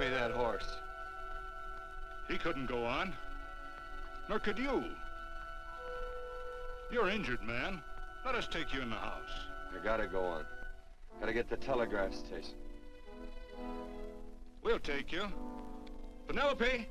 Give me that horse. He couldn't go on. Nor could you. You're injured, man. Let us take you in the house. I gotta go on. Gotta get to the telegraph station. We'll take you. Penelope!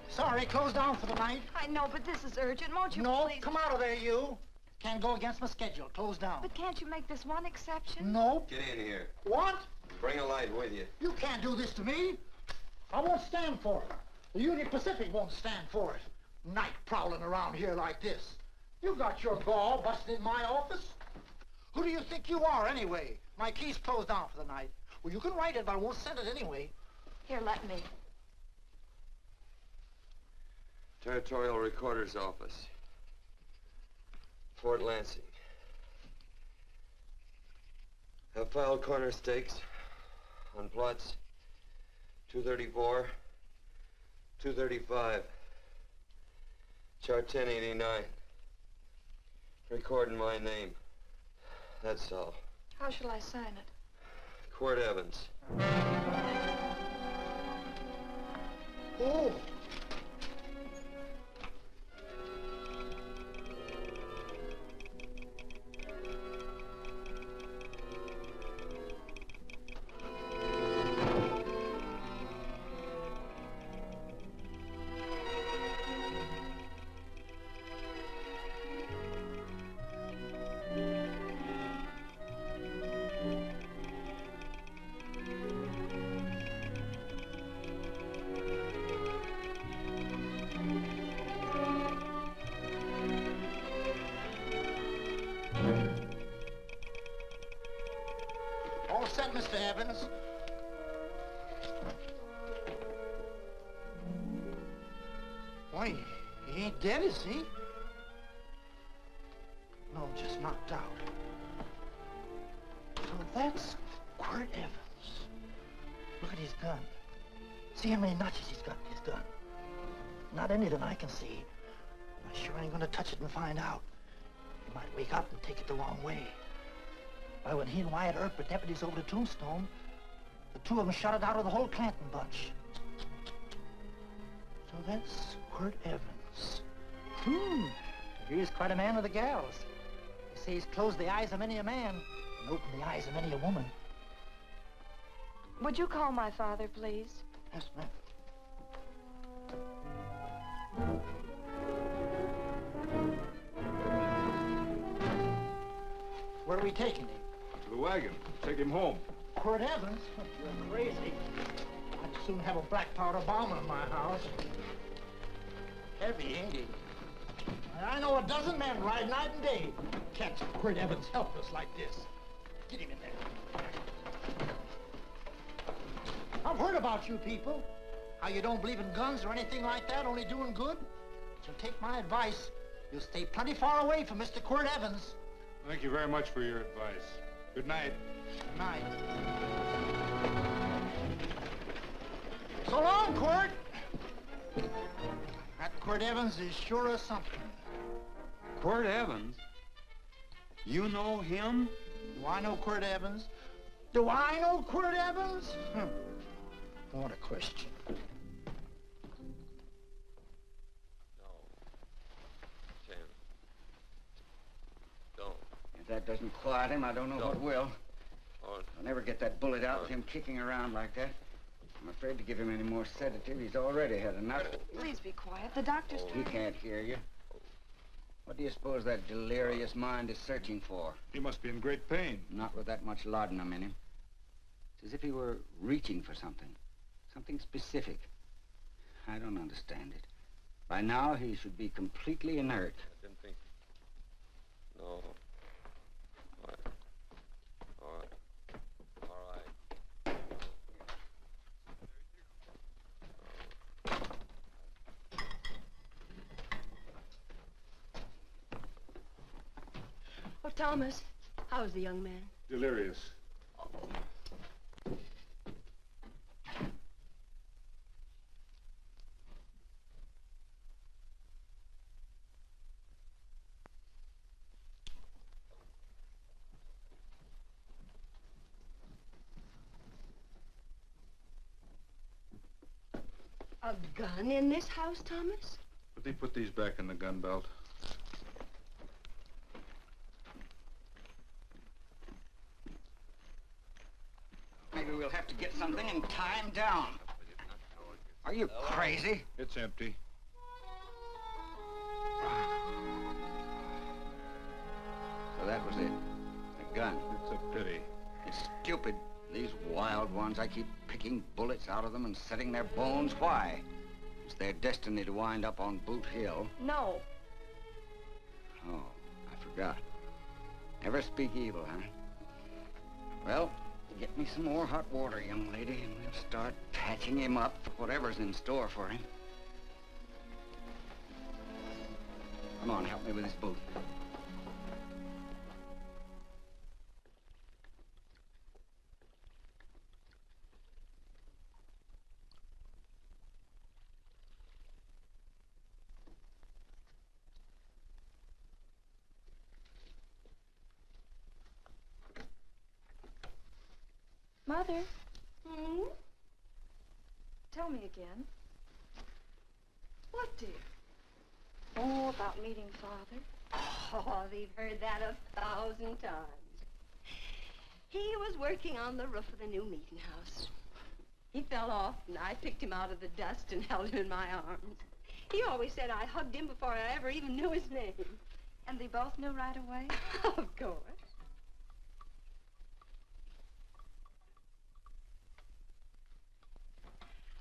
Sorry, closed down for the night. I know, but this is urgent. Won't you No, please? come out of there, you. Can't go against my schedule. Closed down. But can't you make this one exception? No. Get in here. What? Bring a light with you. You can't do this to me. I won't stand for it. The Union Pacific won't stand for it. Night prowling around here like this. You got your gall busting in my office? Who do you think you are, anyway? My key's closed down for the night. Well, you can write it, but I won't send it anyway. Here, let me. Territorial Recorder's Office. Fort Lansing. Have filed corner stakes on plots 234, 235, chart 1089. Recording my name. That's all. How shall I sign it? Quirt Evans. Oh. All set, Mr. Evans. Why, he ain't dead, is he? No, just knocked out. So that's Quirt Evans. Look at his gun. See how many notches he's got in his gun. Not any that I can see. I sure ain't gonna touch it and find out. He might wake up and take it the wrong way. Why, when he and Wyatt Earp were deputies over to Tombstone, the two of them shot it out of the whole Clanton bunch. So that's Quirt Evans. He's quite a man with the gals. They say he's closed the eyes of many a man and opened the eyes of many a woman. Would you call my father, please? Yes, ma'am. Where are we taking him? To the wagon. Take him home. Quirt Evans? You're crazy. I'd soon have a black powder bomb in my house. Heavy, ain't he? I know a dozen men ride night and day. Catch Quirt Evans helpless like this. Get him in there. I've heard about you people. How you don't believe in guns or anything like that, only doing good. So take my advice. You'll stay plenty far away from Mr. Quirt Evans. Thank you very much for your advice. Good night. Good night. So long, Quirt. That Quirt Evans is sure of something. Quirt Evans? You know him? Do I know Quirt Evans? Do I know Quirt Evans? What a question. No. Tim. Don't. If that doesn't quiet him, I don't know what will. Oh, I'll never get that bullet out with him kicking around like that. I'm afraid to give him any more sedative. He's already had enough. Please be quiet. The doctor's He can't hear you. What do you suppose that delirious mind is searching for? He must be in great pain. Not with that much laudanum in him. It's as if he were reaching for something. Something specific. I don't understand it. By now, he should be completely inert. I didn't think. No. All right. All right. All right. Oh, Thomas, how's the young man? Delirious. A gun in this house, Thomas? But they put these back in the gun belt. Maybe we'll have to get something and tie him down. Are you crazy? It's empty. So that was it. The gun. It's a pity. It's stupid. These wild ones, I keep picking bullets out of them and setting their bones. Why? It's their destiny to wind up on Boot Hill. No. Oh, I forgot. Never speak evil, huh? Well, get me some more hot water, young lady, and we'll start patching him up for whatever's in store for him. Come on, help me with his boot. Mother, Hmm? tell me again. What, dear? Oh, about meeting Father. Oh, they've heard that 1,000 times. He was working on the roof of the new meeting house. He fell off, and I picked him out of the dust and held him in my arms. He always said I hugged him before I ever even knew his name. And they both knew right away? Of course.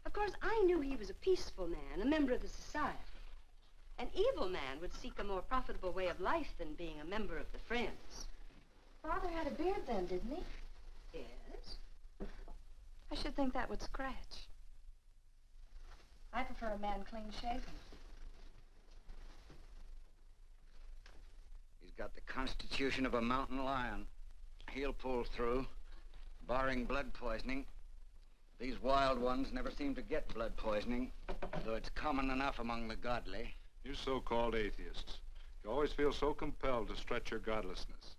Of course, I knew he was a peaceful man, a member of the society. An evil man would seek a more profitable way of life than being a member of the Friends. Father had a beard then, didn't he? Yes? I should think that would scratch. I prefer a man clean-shaven. He's got the constitution of a mountain lion. He'll pull through, barring blood poisoning. These wild ones never seem to get blood poisoning, though it's common enough among the godly. You so-called atheists. You always feel so compelled to stretch your godlessness.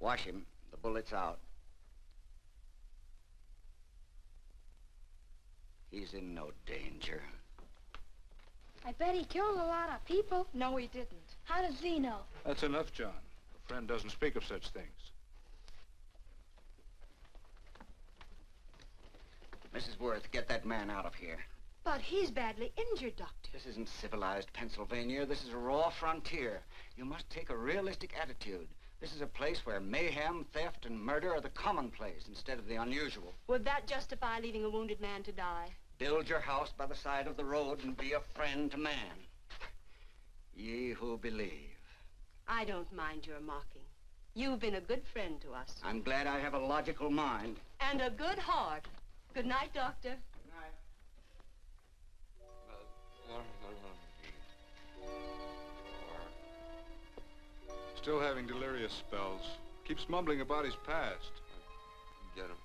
Wash him. The bullet's out. He's in no danger. I bet he killed a lot of people. No, he didn't. How does he know? That's enough, John. A friend doesn't speak of such things. Mrs. Worth, get that man out of here. But he's badly injured, Doctor. This isn't civilized Pennsylvania. This is a raw frontier. You must take a realistic attitude. This is a place where mayhem, theft, and murder are the commonplace instead of the unusual. Would that justify leaving a wounded man to die? Build your house by the side of the road and be a friend to man. Ye who believe. I don't mind your mocking. You've been a good friend to us. I'm glad I have a logical mind. And a good heart. Good night, Doctor. Good night. Still having delirious spells. Keeps mumbling about his past. Get him.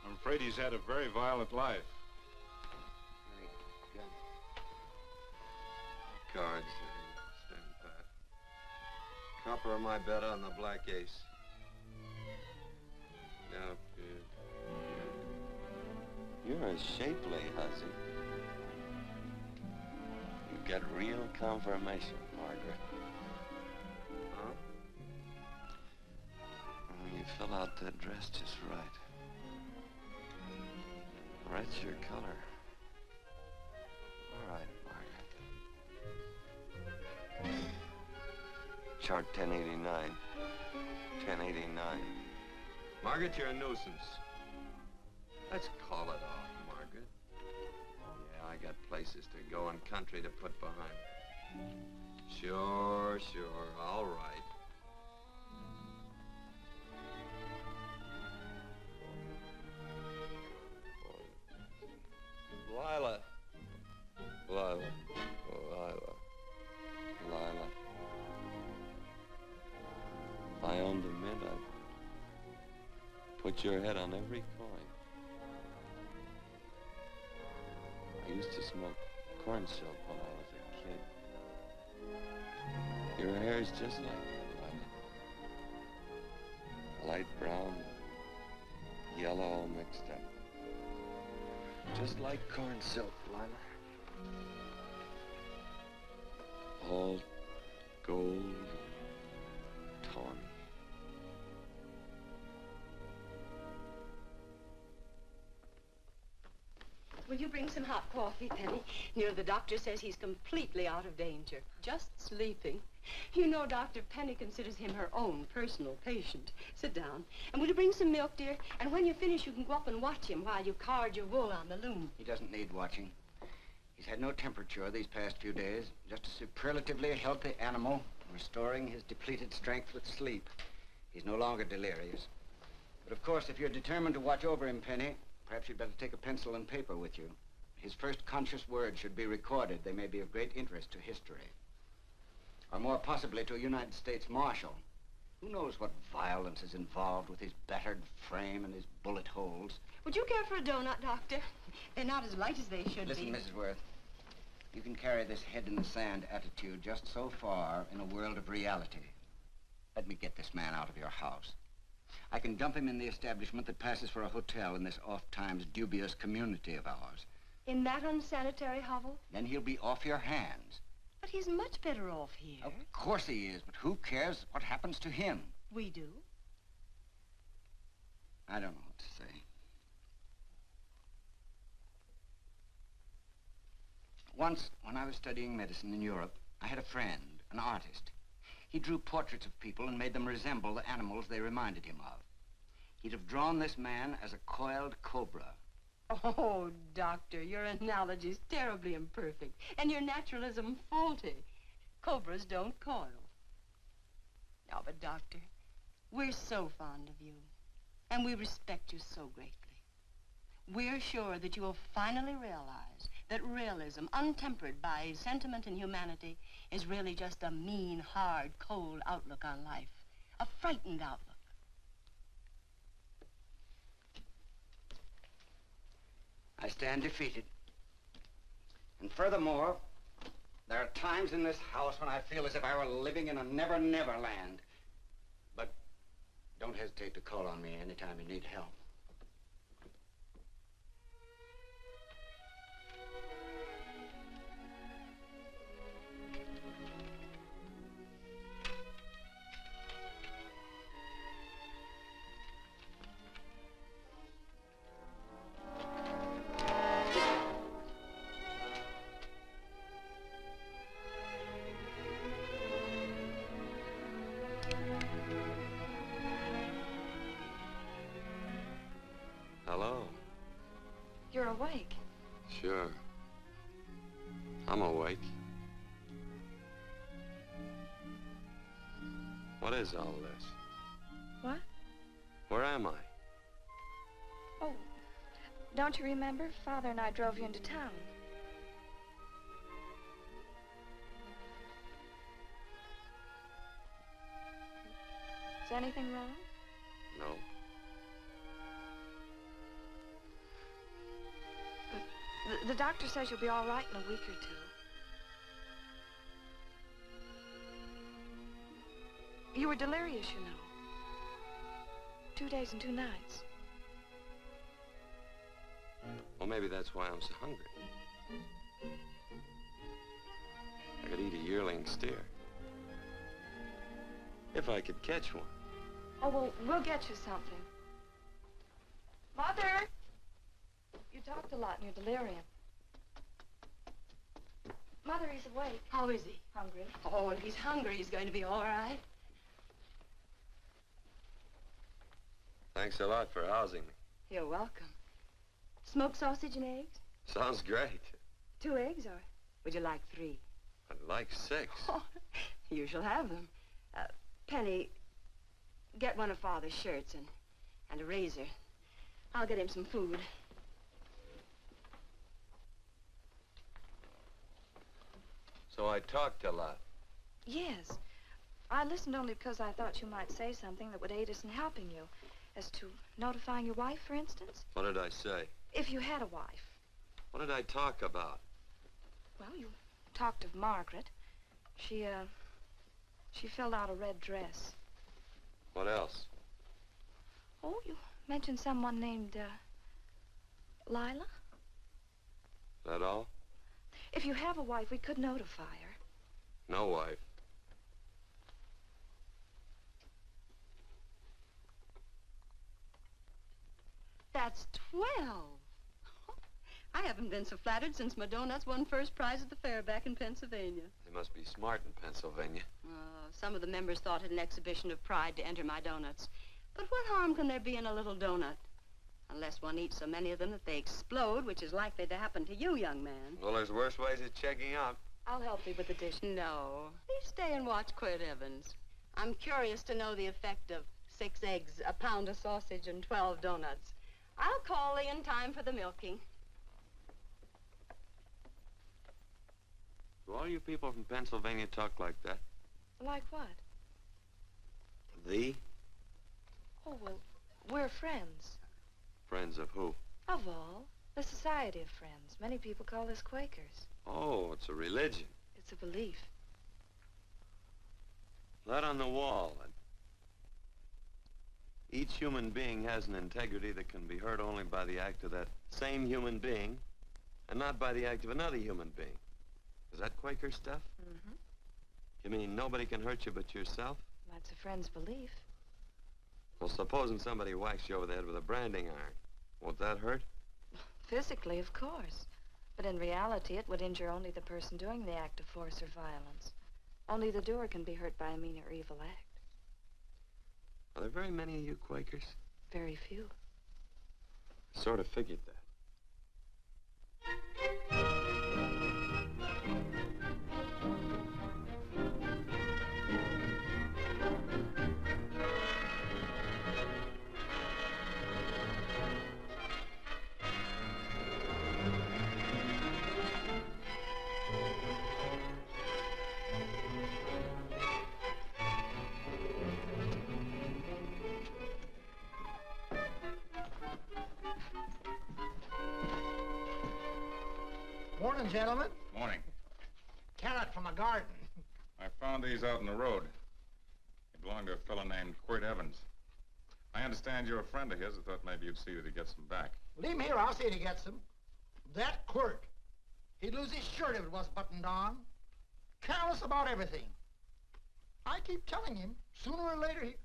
I'm afraid he's had a very violent life. Cards. Stand pat. Copper on my bet on the black ace. Now, you're as shapely, hussy. You get real confirmation, Margaret. Huh? Oh, you fill out that dress just right. Red's your color. All right, Margaret. Chart 1089. 1089. Margaret, you're a nuisance. Let's call it off, Margaret. Yeah, I got places to go and country to put behind me. Sure, all right. Lila. If I owned a mint, I'd put your head on every coin. I used to smoke corn silk when I was a kid. Your hair's just like that, Lila. Light brown, yellow all mixed up. Just like corn silk, Lila. All gold, tawny. Will you bring some hot coffee, Penny? You know, the doctor says he's completely out of danger. Just sleeping. You know, Dr. Penny considers him her own personal patient. Sit down. And will you bring some milk, dear? And when you finish, you can go up and watch him while you card your wool on the loom. He doesn't need watching. He's had no temperature these past few days. Just a superlatively healthy animal, restoring his depleted strength with sleep. He's no longer delirious. But of course, if you're determined to watch over him, Penny, perhaps you'd better take a pencil and paper with you. His first conscious words should be recorded. They may be of great interest to history. Or more possibly to a United States Marshal. Who knows what violence is involved with his battered frame and his bullet holes. Would you care for a donut, Doctor? They're not as light as they should Listen, be. Mrs. Worth. You can carry this head-in-the-sand attitude just so far in a world of reality. Let me get this man out of your house. I can dump him in the establishment that passes for a hotel in this oft-times dubious community of ours. In that unsanitary hovel? Then he'll be off your hands. But he's much better off here. Of course he is, but who cares what happens to him? We do. I don't know what to say. Once, when I was studying medicine in Europe, I had a friend, an artist. He drew portraits of people and made them resemble the animals they reminded him of. He'd have drawn this man as a coiled cobra. Oh, Doctor, your analogy's terribly imperfect, and your naturalism faulty. Cobras don't coil. Now, but Doctor, we're so fond of you, and we respect you so greatly. We're sure that you will finally realize that realism, untempered by sentiment and humanity, is really just a mean, hard, cold outlook on life. A frightened outlook. I stand defeated. And furthermore, there are times in this house when I feel as if I were living in a never-never land. But don't hesitate to call on me anytime you need help. Hello. You're awake. Sure. I'm awake. What is all this? What? Where am I? Oh, don't you remember? Father and I drove you into town. Is anything wrong? No. The doctor says you'll be all right in a week or two. You were delirious, you know. 2 days and 2 nights. Well, maybe that's why I'm so hungry. I could eat a yearling steer. If I could catch one. Oh, well, we'll get you something. Mother! You talked talked a lot in your delirium. Mother, he's awake. How is he? Hungry. Oh, if he's hungry, he's going to be all right. Thanks a lot for housing me. You're welcome. Smoked sausage and eggs? Sounds great. 2 eggs, or would you like 3? I'd like 6. Oh, you shall have them. Penny, get one of Father's shirts and a razor. I'll get him some food. So I talked a lot. Yes. I listened only because I thought you might say something that would aid us in helping you. As to notifying your wife, for instance. What did I say? If you had a wife. What did I talk about? Well, you talked of Margaret. She filled out a red dress. What else? Oh, you mentioned someone named, Lila? That all? If you have a wife, we could notify her. No wife. That's 12. I haven't been so flattered since my donuts won first prize at the fair back in Pennsylvania. They must be smart in Pennsylvania. Some of the members thought it an exhibition of pride to enter my donuts. But what harm can there be in a little donut? Unless one eats so many of them that they explode, which is likely to happen to you, young man. Well, there's worse ways of checking out. I'll help you with the dish. No. Please stay and watch Quirt Evans. I'm curious to know the effect of 6 eggs, a pound of sausage, and 12 donuts. I'll call Lee in time for the milking. Do all you people from Pennsylvania talk like that? Like what? Thee? Oh, well, we're friends. Friends of who? Of all. The Society of Friends. Many people call us Quakers. Oh, it's a religion. It's a belief. That on the wall. Each human being has an integrity that can be hurt only by the act of that same human being, and not by the act of another human being. Is that Quaker stuff? Mm-hmm. You mean nobody can hurt you but yourself? That's a friend's belief. Well, supposing somebody whacks you over the head with a branding iron. Won't that hurt? Physically, of course. But in reality, it would injure only the person doing the act of force or violence. Only the doer can be hurt by a mean or evil act. Are there very many of you Quakers? Very few. I sort of figured that. Morning, gentlemen. Morning. Carrot from a garden. I found these out in the road. They belong to a fellow named Quirt Evans. I understand you're a friend of his. I thought maybe you'd see that he gets them back. Leave him here. I'll see that he gets them. That Quirt. He'd lose his shirt if it was buttoned on. Careless about everything. I keep telling him, sooner or later he...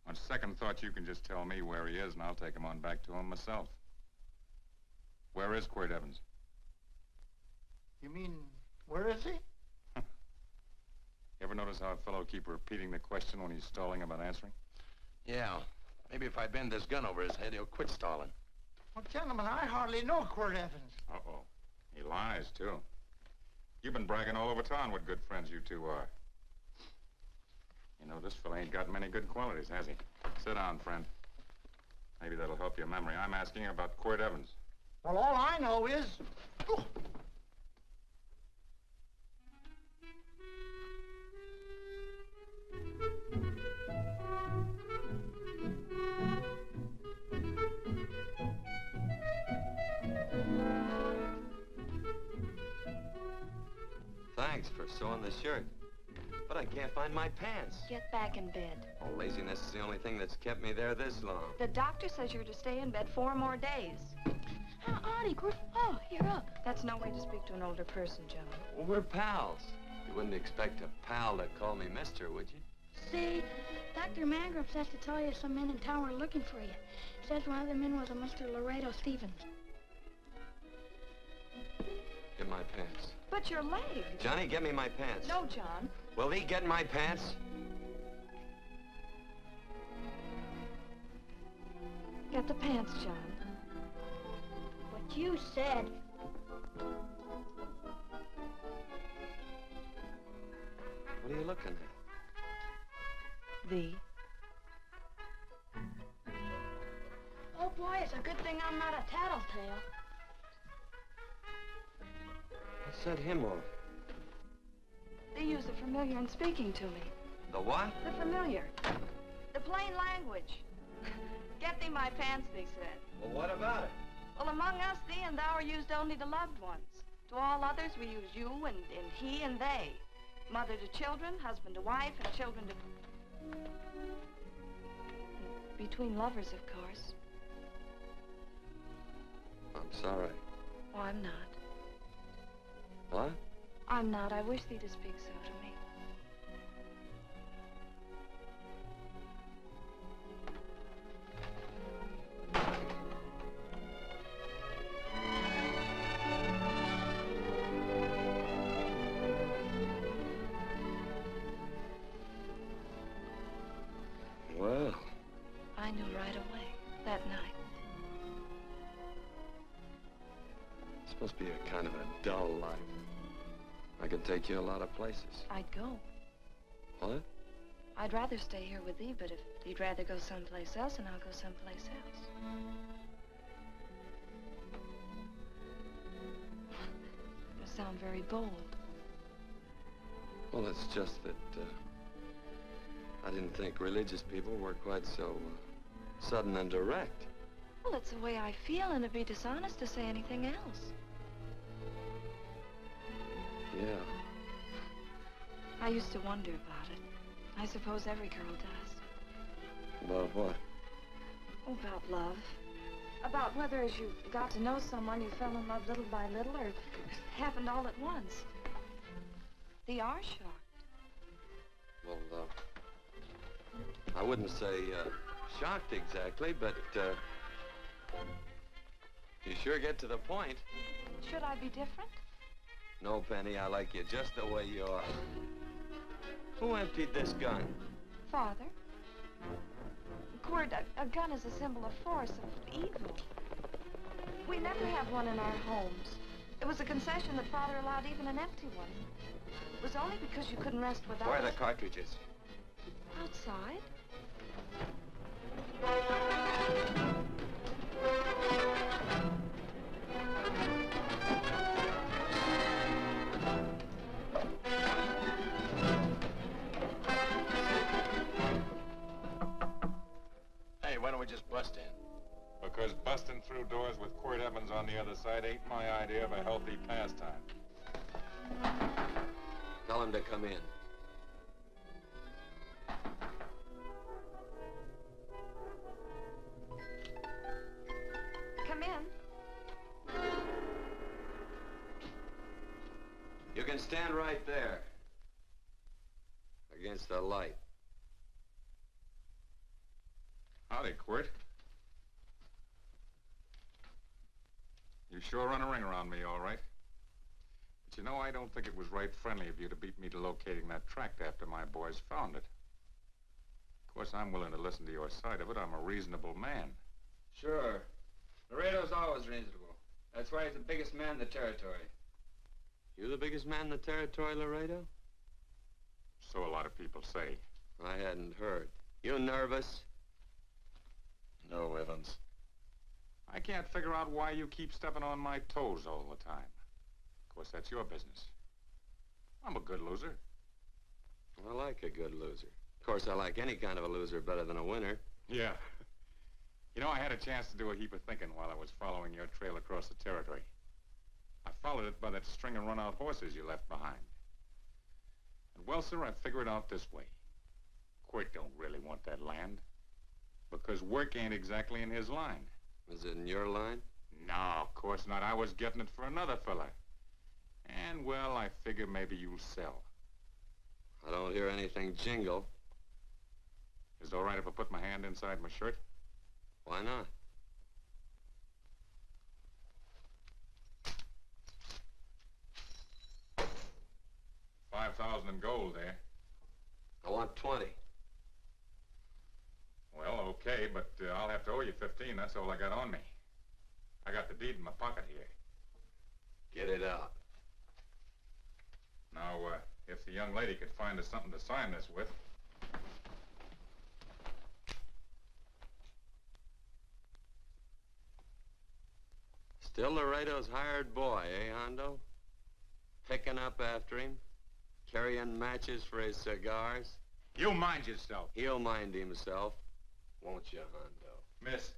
On second thought, you can just tell me where he is, and I'll take him on back to him myself. Where is Quirt Evans? You mean, where is he? You ever notice how a fellow will keep repeating the question when he's stalling about answering? Yeah. Maybe if I bend this gun over his head, he'll quit stalling. Well, gentlemen, I hardly know Quirt Evans. Uh-oh. He lies, too. You've been bragging all over town what good friends you two are. You know, this fella ain't got many good qualities, has he? Sit down, friend. Maybe that'll help your memory. I'm asking about Quirt Evans. Well, all I know is... Oh. Thanks for sewing the shirt. But I can't find my pants. Get back in bed. Oh, laziness is the only thing that's kept me there this long. The doctor says you're to stay in bed 4 more days. Howdy, Quirt. Oh, you're up. That's no way to speak to an older person, John. Well, we're pals. You wouldn't expect a pal to call me mister, would you? See, Dr. Mangrum says to tell you some men in town were looking for you. Says one of the men was a Mr. Laredo Stevens. Get my pants. But your leg. Johnny, get me my pants. No, John. Will he get my pants? Get the pants, John. What you said. What are you looking at? The. Oh, boy, it's a good thing I'm not a tattletale. What set him off? They use the familiar in speaking to me. The what? The familiar. The plain language. Get thee my pants, they said. Well, what about it? Well, among us, thee and thou are used only to loved ones. To all others, we use you and he and they. Mother to children, husband to wife, and children to... Between lovers, of course. I'm sorry. Oh, I'm not. What? I'm not. I wish thee to speak so to me. Well. I knew right away, that night. This must be a kind of a dull life. I can take you a lot of places. I'd go. What? I'd rather stay here with thee, but if you'd rather go someplace else, then I'll go someplace else. You sound very bold. Well, it's just that, I didn't think religious people were quite so, sudden and direct. Well, it's the way I feel, and it'd be dishonest to say anything else. Yeah. I used to wonder about it. I suppose every girl does. About what? Oh, about love. About whether as you got to know someone, you fell in love little by little, or it happened all at once. They are shocked. Well, I wouldn't say, shocked exactly, but, you sure get to the point. Should I be different? No, Penny, I like you just the way you are. Who emptied this gun? Father? Quirt, a gun is a symbol of force, of evil. We never have one in our homes. It was a concession that Father allowed even an empty one. It was only because you couldn't rest without Where are it. the cartridges? Outside? Hey, why don't we just bust in? Because busting through doors with Quirt Evans on the other side ain't my idea of a healthy pastime. Tell him to come in. Come in. You can stand right there. Against the light. Howdy, Quirt. You sure run a ring around me, all right. But you know, I don't think it was right friendly of you to beat me to locating that tract after my boys found it. Of course, I'm willing to listen to your side of it. I'm a reasonable man. Sure. Laredo's always reasonable. That's why he's the biggest man in the territory. You the biggest man in the territory, Laredo? So a lot of people say. I hadn't heard. You nervous? No, Evans. I can't figure out why you keep stepping on my toes all the time. Of course, that's your business. I'm a good loser. I like a good loser. Of course, I like any kind of a loser better than a winner. Yeah. You know, I had a chance to do a heap of thinking while I was following your trail across the territory. I followed it by that string of run-out horses you left behind. And, well, sir, I figured it out this way. Quirt don't really want that land. Because work ain't exactly in his line. Is it in your line? No, of course not. I was getting it for another fella. And, well, I figure maybe you'll sell. I don't hear anything jingle. Is it all right if I put my hand inside my shirt? Why not? $5,000 in gold there. I want 20. Well, okay, but I'll have to owe you 15. That's all I got on me. I got the deed in my pocket here. Get it out. Now, if the young lady could find us something to sign this with. Still Laredo's hired boy, eh, Hondo? Picking up after him, carrying matches for his cigars. You mind yourself. He'll mind himself, won't you, Hondo? Miss,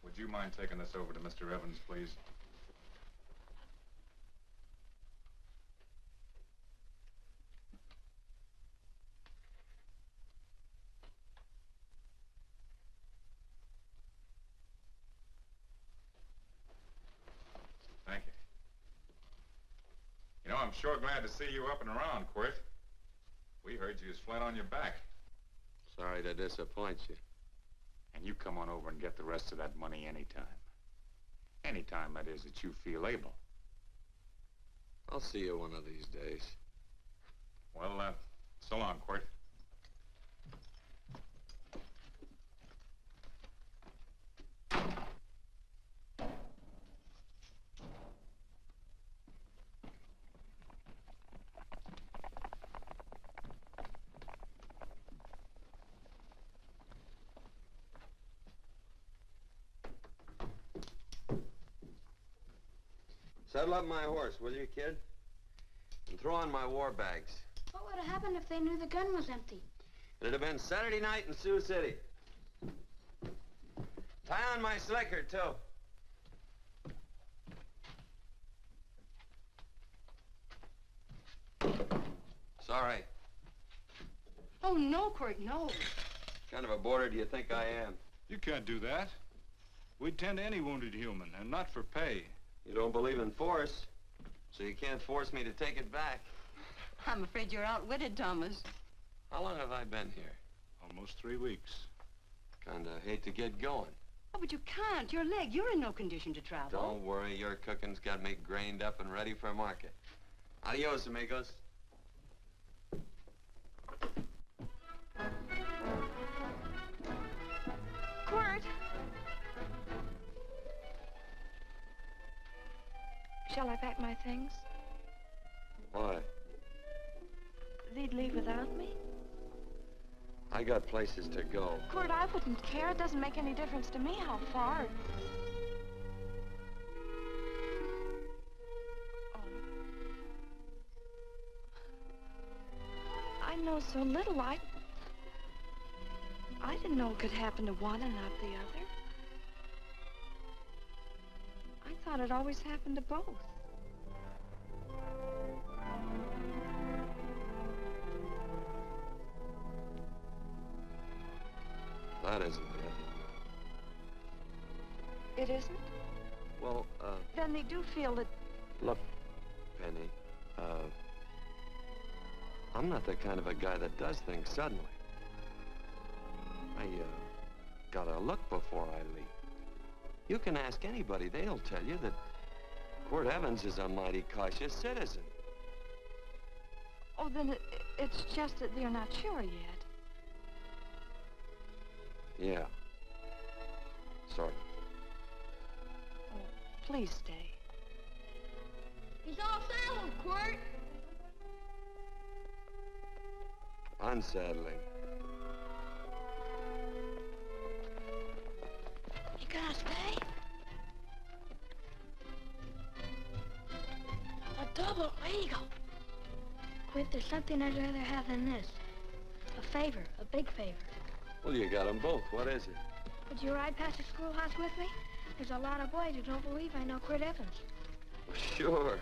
would you mind taking this over to Mr. Evans, please? Thank you. You know, I'm sure glad to see you up and around, Quirt. We heard you was flat on your back. Sorry to disappoint you. And you come on over and get the rest of that money anytime. Anytime, that is, that you feel able. I'll see you one of these days. Well, so long, Quirt. Saddle up my horse, will you, kid? And throw on my war bags. What would have happened if they knew the gun was empty? It'd have been Saturday night in Sioux City. Tie on my slicker, too. Sorry. Oh, no, Quirt, no. What kind of a boarder do you think I am? You can't do that. We'd tend to any wounded human, and not for pay. You don't believe in force, so you can't force me to take it back. I'm afraid you're outwitted, Thomas. How long have I been here? Almost 3 weeks. Kinda hate to get going. Oh, but you can't. Your leg, you're in no condition to travel. Don't worry, your cooking's got me grained up and ready for market. Adios, amigos. Quirt! Shall I pack my things? Why? They'd leave without me? I got places to go. Quirt, I wouldn't care. It doesn't make any difference to me how far. Oh. I know so little. I didn't know it could happen to one and not the other. I thought it always happened to both. That isn't it. It isn't? Well, Then they do feel that... look, Penny, I'm not the kind of a guy that does things suddenly. I, gotta look before I leap. You can ask anybody, they'll tell you that Quirt Evans is a mighty cautious citizen. Oh, then it's just that they're not sure yet. Yeah. Sort of. Oh, please stay. He's all saddled, Quirt. Unsaddling. You gonna stay? A double eagle. Quirt, there's something I'd rather have than this. A favor, a big favor. Well, you got them both. What is it? Would you ride past the schoolhouse with me? There's a lot of boys who don't believe I know Quirt Evans. Well, sure.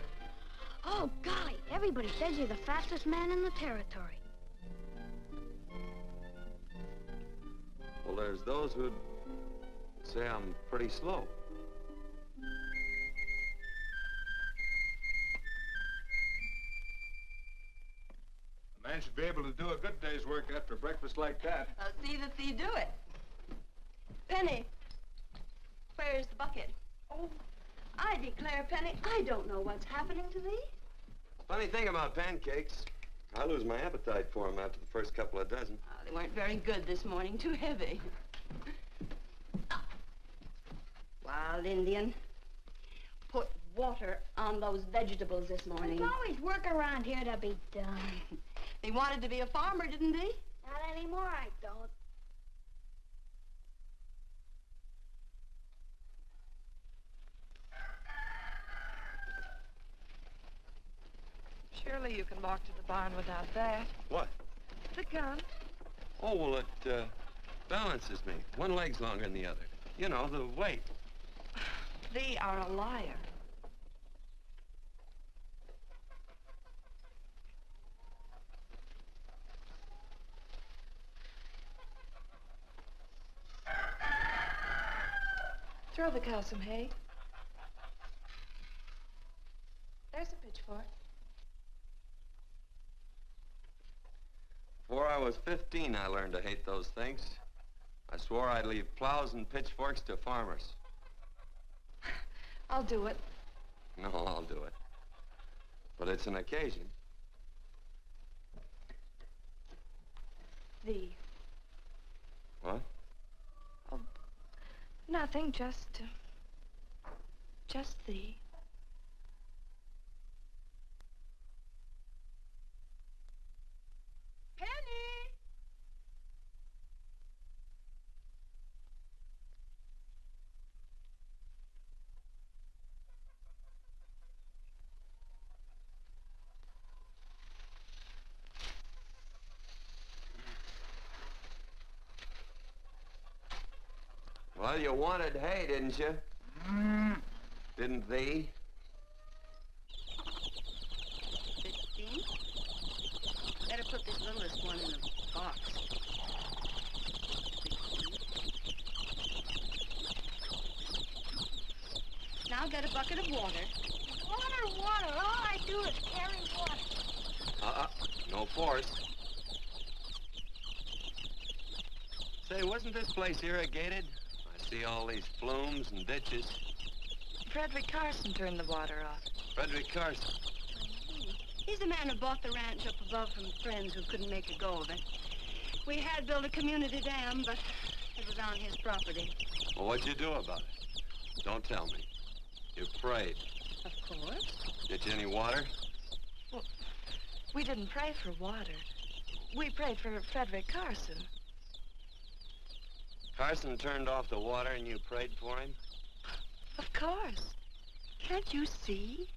Oh, golly, everybody says you're the fastest man in the territory. Well, there's those who'd say I'm pretty slow. The man man should be able to do a good day's work after breakfast like that. I'll see that thee do it. Penny, where's the bucket? Oh, I declare, Penny, I don't know what's happening to thee. Funny thing about pancakes, I lose my appetite for them after the first couple of dozen. Oh, they weren't very good this morning, too heavy. Wild Indian, put water on those vegetables this morning. There's always work around here to be done. He wanted to be a farmer, didn't he? Not anymore, I don't. Surely you can walk to the barn without that. What? The gun. Oh, well, it balances me. One leg's longer than the other. You know, the weight. Thee are a liar. Throw the cow some hay. There's a pitchfork. Before I was 15, I learned to hate those things. I swore I'd leave plows and pitchforks to farmers. I'll do it. No, I'll do it. But it's an occasion. Thee. What? Oh, nothing, just thee. Penny! Well, you wanted hay, didn't you? Didn't thee? 15? Better put this littlest one in the box. 16. Now get a bucket of water. Water. All I do is carry water. No force. Say, wasn't this place irrigated? I see all these flumes and ditches. Frederick Carson turned the water off. Frederick Carson. He's the man who bought the ranch up above from friends who couldn't make a go of it. We had built a community dam, but it was on his property. Well, what'd you do about it? Don't tell me. You prayed. Of course. Get you any water? Well, we didn't pray for water. We prayed for Frederick Carson. Carson turned off the water and you prayed for him? Of course. Can't you see?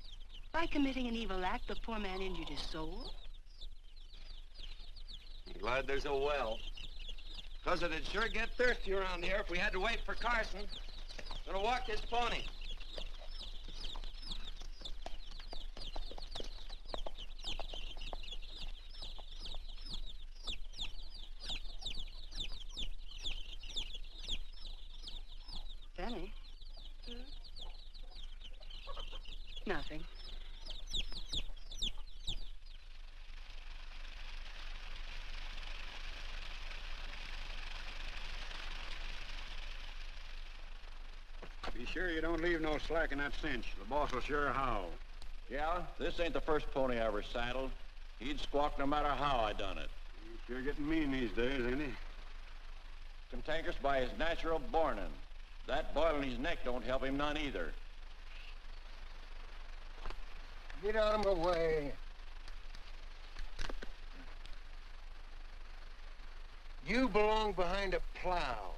By committing an evil act, the poor man injured his soul. I'm glad there's a well. Because it'd sure get thirsty around here if we had to wait for Carson. Gonna walk his pony. Penny? Nothing. Be sure you don't leave no slack in that cinch. The boss will sure howl. Yeah, this ain't the first pony I ever saddled. He'd squawk no matter how I done it. He's sure getting mean these days, ain't he? Cantankerous by his natural bornin'. That boil in his neck don't help him none either. Get out of my way. You belong behind a plow.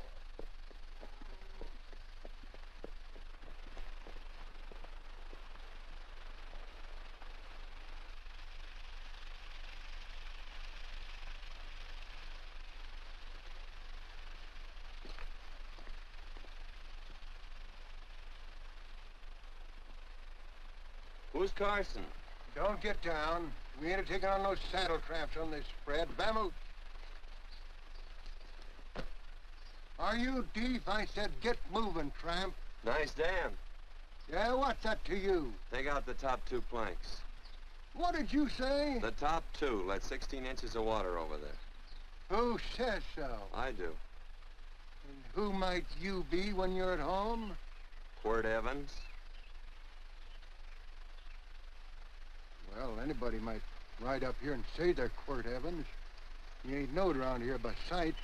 Who's Carson? Don't get down. We ain't taking on no saddle tramps on this spread. Vamoose. Are you deef? I said get moving, tramp. Nice dam. Yeah, what's that to you? Take out the top 2 planks. What did you say? The top two let 16 inches of water over there. Who says so? I do. And who might you be when you're at home? Quirt Evans. Well, anybody might ride up here and say they're Quirt Evans. He ain't knowed around here by sight.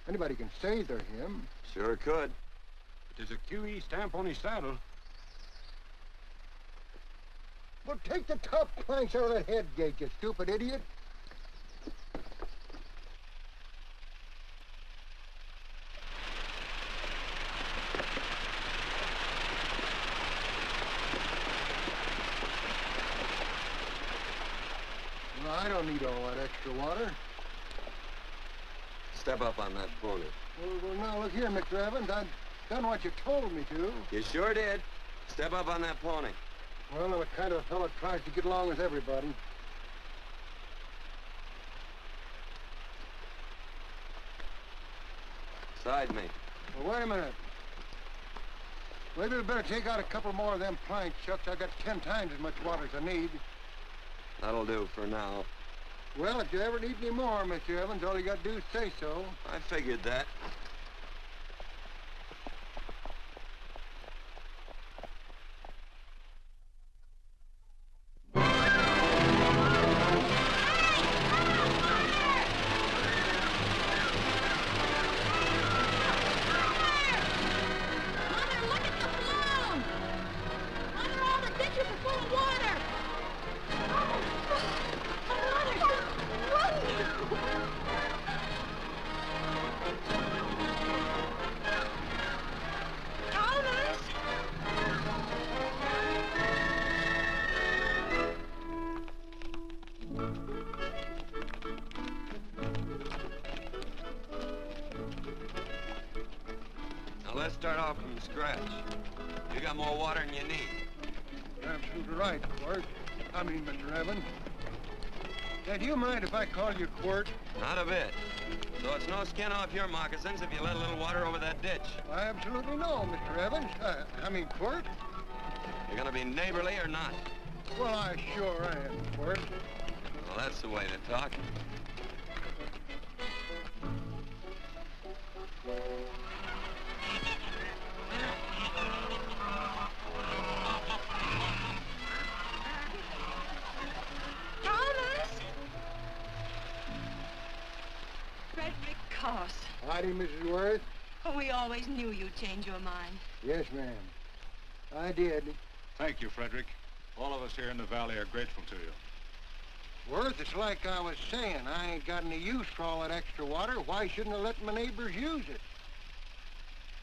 Anybody can say they're him. Sure could. But there's a QE stamp on his saddle. Well, take the top planks out of that head gate, you stupid idiot. Well, I don't need all that extra water. Step up on that pony. Well, now, look here, Mr. Evans. I've done what you told me to. You sure did. Step up on that pony. Well, I'm the kind of fellow that tries to get along with everybody. Side me. Well, wait a minute. Maybe we better take out a couple more of them planks, Chuck. I got 10 times as much water as I need. That'll do for now. Well, if you ever need any more, Mr. Evans, all you got to do is say so. I figured that. Let's start off from scratch. You got more water than you need. You're absolutely right, Quirt. Mr. Evans. Hey, do you mind if I call you Quirt? Not a bit. So it's no skin off your moccasins if you let a little water over that ditch. I absolutely know, Mr. Evans. Quirt. You're gonna be neighborly or not? Well, I sure am, Quirt. Well, that's the way to talk. Howdy, Mrs. Worth. Oh, we always knew you'd change your mind. Yes, ma'am. I did. Thank you, Frederick. All of us here in the valley are grateful to you. Worth, it's like I was saying. I ain't got any use for all that extra water. Why shouldn't I let my neighbors use it?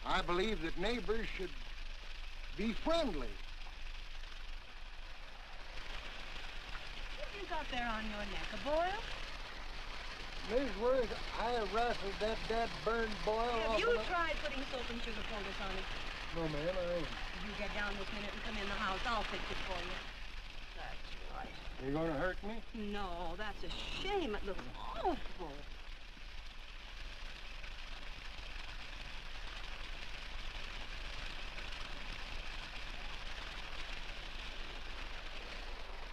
I believe that neighbors should be friendly. What have you got there on your neck, a boil? Mrs. Worth, I rassled that burned boil Have off you of the... tried putting soap and sugar poultice on it? No, ma'am, I ain't. You get down this minute and come in the house. I'll fix it for you. That's right. You gonna hurt me? No, that's a shame. It looks awful.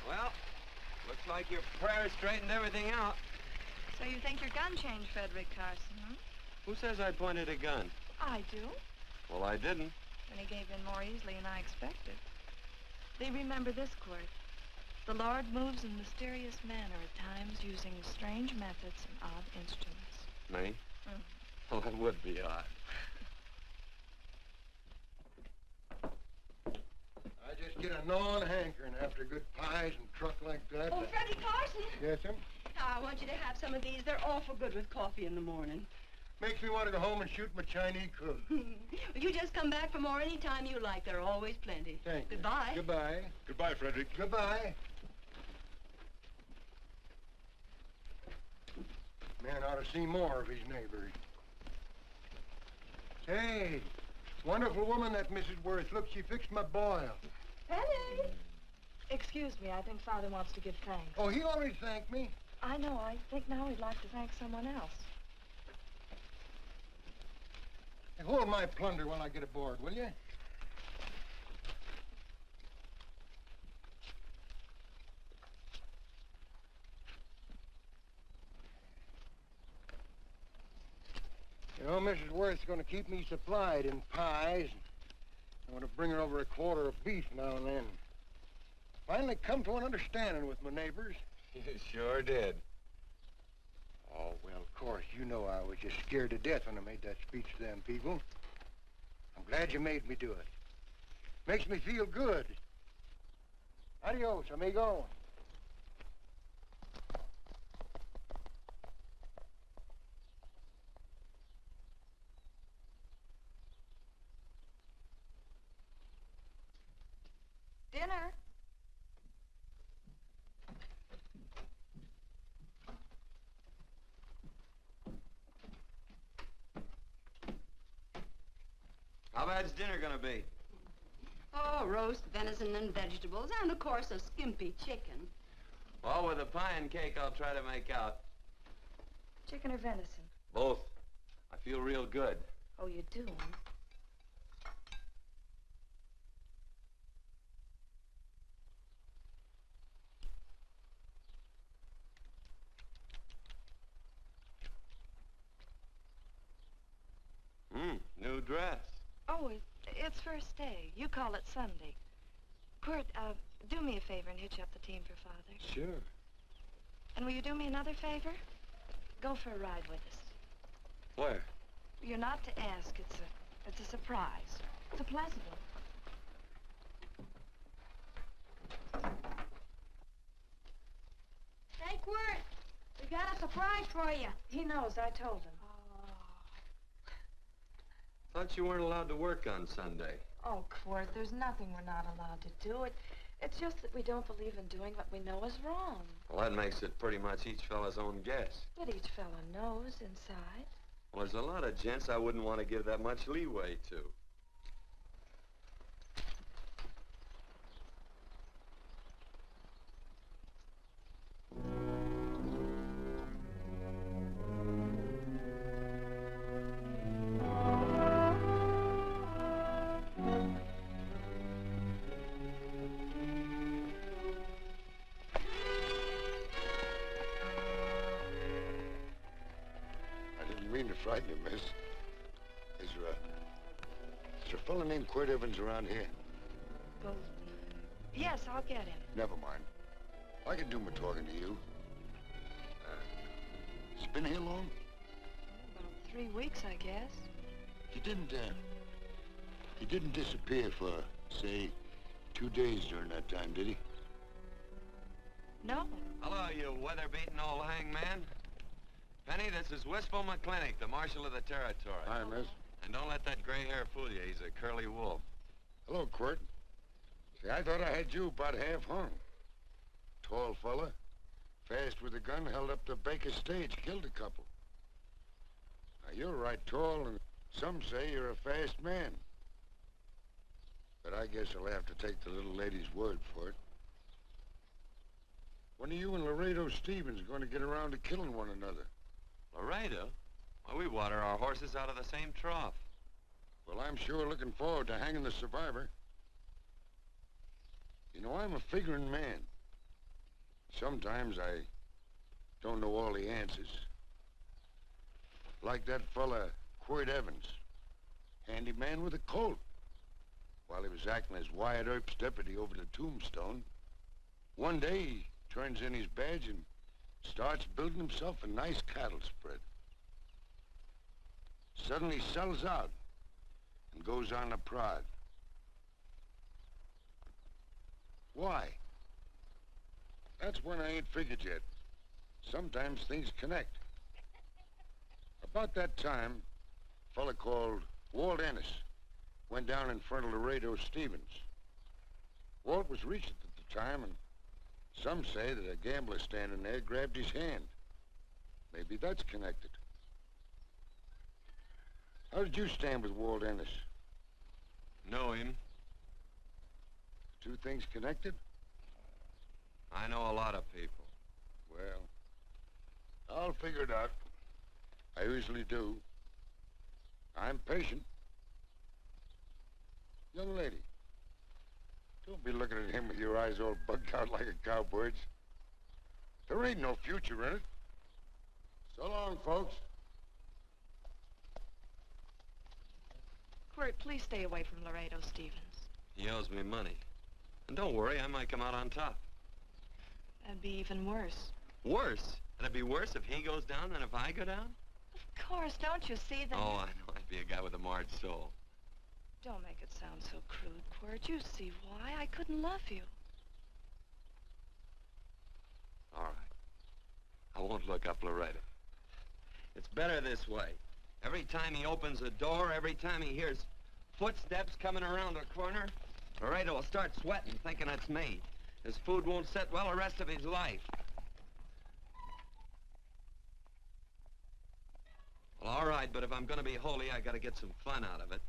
Well, looks like your prayers straightened everything out. So you think your gun changed, Frederick Carson, huh? Who says I pointed a gun? I do. Well, I didn't. And he gave in more easily than I expected. They remember this, Quirt. The Lord moves in mysterious manner at times using strange methods and odd instruments. Me? Mm. Well, that would be odd. I just get a gnawing hankering after good pies and truck like that. Oh, Freddie Carson. Yes, ma'am? I want you to have some of these. They're awful good with coffee in the morning. Makes me want to go home and shoot my Chinese cook. You just come back for more any time you like. There are always plenty. Thank you. Goodbye. Goodbye. Goodbye, Frederick. Goodbye. Man ought to see more of his neighbors. Hey, wonderful woman, that Mrs. Worth. Look, she fixed my boil. Penny! Excuse me, I think Father wants to give thanks. Oh, he already thanked me. I know. I think now he'd like to thank someone else. Hey, hold my plunder while I get aboard, will you? Mrs. Worth's going to keep me supplied in pies. I'm going to bring her over a quarter of beef now and then. Finally come to an understanding with my neighbors. You sure did. Oh, well, of course, you know I was just scared to death when I made that speech to them people. I'm glad you made me do it. Makes me feel good. Adios, amigo. Dinner. How bad's dinner gonna be? Oh, roast venison and vegetables, and of course a skimpy chicken. Well, with a pie and cake, I'll try to make out. Chicken or venison? Both. I feel real good. Oh, you do, huh? New dress. Oh, it's first day. You call it Sunday. Quirt, do me a favor and hitch up the team for Father. Sure. And will you do me another favor? Go for a ride with us. Where? You're not to ask. It's a surprise. It's a pleasant one. Hey, Quirt, we got a surprise for you. He knows. I told him. Thought you weren't allowed to work on Sunday. Oh, Quirt, there's nothing we're not allowed to do. It's just that we don't believe in doing what we know is wrong. Well, that makes it pretty much each fella's own guess. But each fella knows inside. Well, there's a lot of gents I wouldn't want to give that much leeway to. Frighten you, miss. Is there a fella named Quirt Evans around here? Well, yes, I'll get him. Never mind. I can do my talking to you. He's been here long? About 3 weeks, I guess. He didn't disappear for, say, 2 days during that time, did he? No. Hello, you weather-beaten old hangman. Penny, this is Wistful McClintock, the Marshal of the Territory. Hi, miss. And don't let that gray hair fool you. He's a curly wolf. Hello, Quirt. See, I thought I had you about half hung. Tall fella, fast with a gun, held up the Baker stage, killed a couple. Now, you're right tall, and some say you're a fast man. But I guess I'll have to take the little lady's word for it. When are you and Laredo Stevens going to get around to killing one another? Laredo? Well, we water our horses out of the same trough. Well, I'm sure looking forward to hanging the survivor. You know, I'm a figuring man. Sometimes I don't know all the answers. Like that fella, Quirt Evans. Handy man with a Colt. While he was acting as Wyatt Earp's deputy over the Tombstone, one day he turns in his badge and starts building himself a nice cattle spread. Suddenly sells out and goes on a prod. Why? That's when I ain't figured yet. Sometimes things connect. About that time, a fella called Walt Ennis went down in front of Laredo Stevens. Walt was Regent at the time, and some say that a gambler standing there grabbed his hand. Maybe that's connected. How did you stand with Walt Ennis? Know him. Two things connected? I know a lot of people. Well, I'll figure it out. I usually do. I'm patient. Young lady, don't be looking at him with your eyes all bugged out like a cowbird's. There ain't no future in it. So long, folks. Quirt, please stay away from Laredo Stevens. He owes me money. And don't worry, I might come out on top. That'd be even worse. Worse? It'd be worse if he goes down than if I go down? Of course, don't you see that? Oh, I know. I'd be a guy with a marred soul. Don't make it sound so crude, Quirt. You see why I couldn't love you. All right. I won't look up Laredo. It's better this way. Every time he opens a door, every time he hears footsteps coming around a corner, Laredo will start sweating, thinking it's me. His food won't sit well the rest of his life. Well, all right, but if I'm gonna be holy, I gotta get some fun out of it.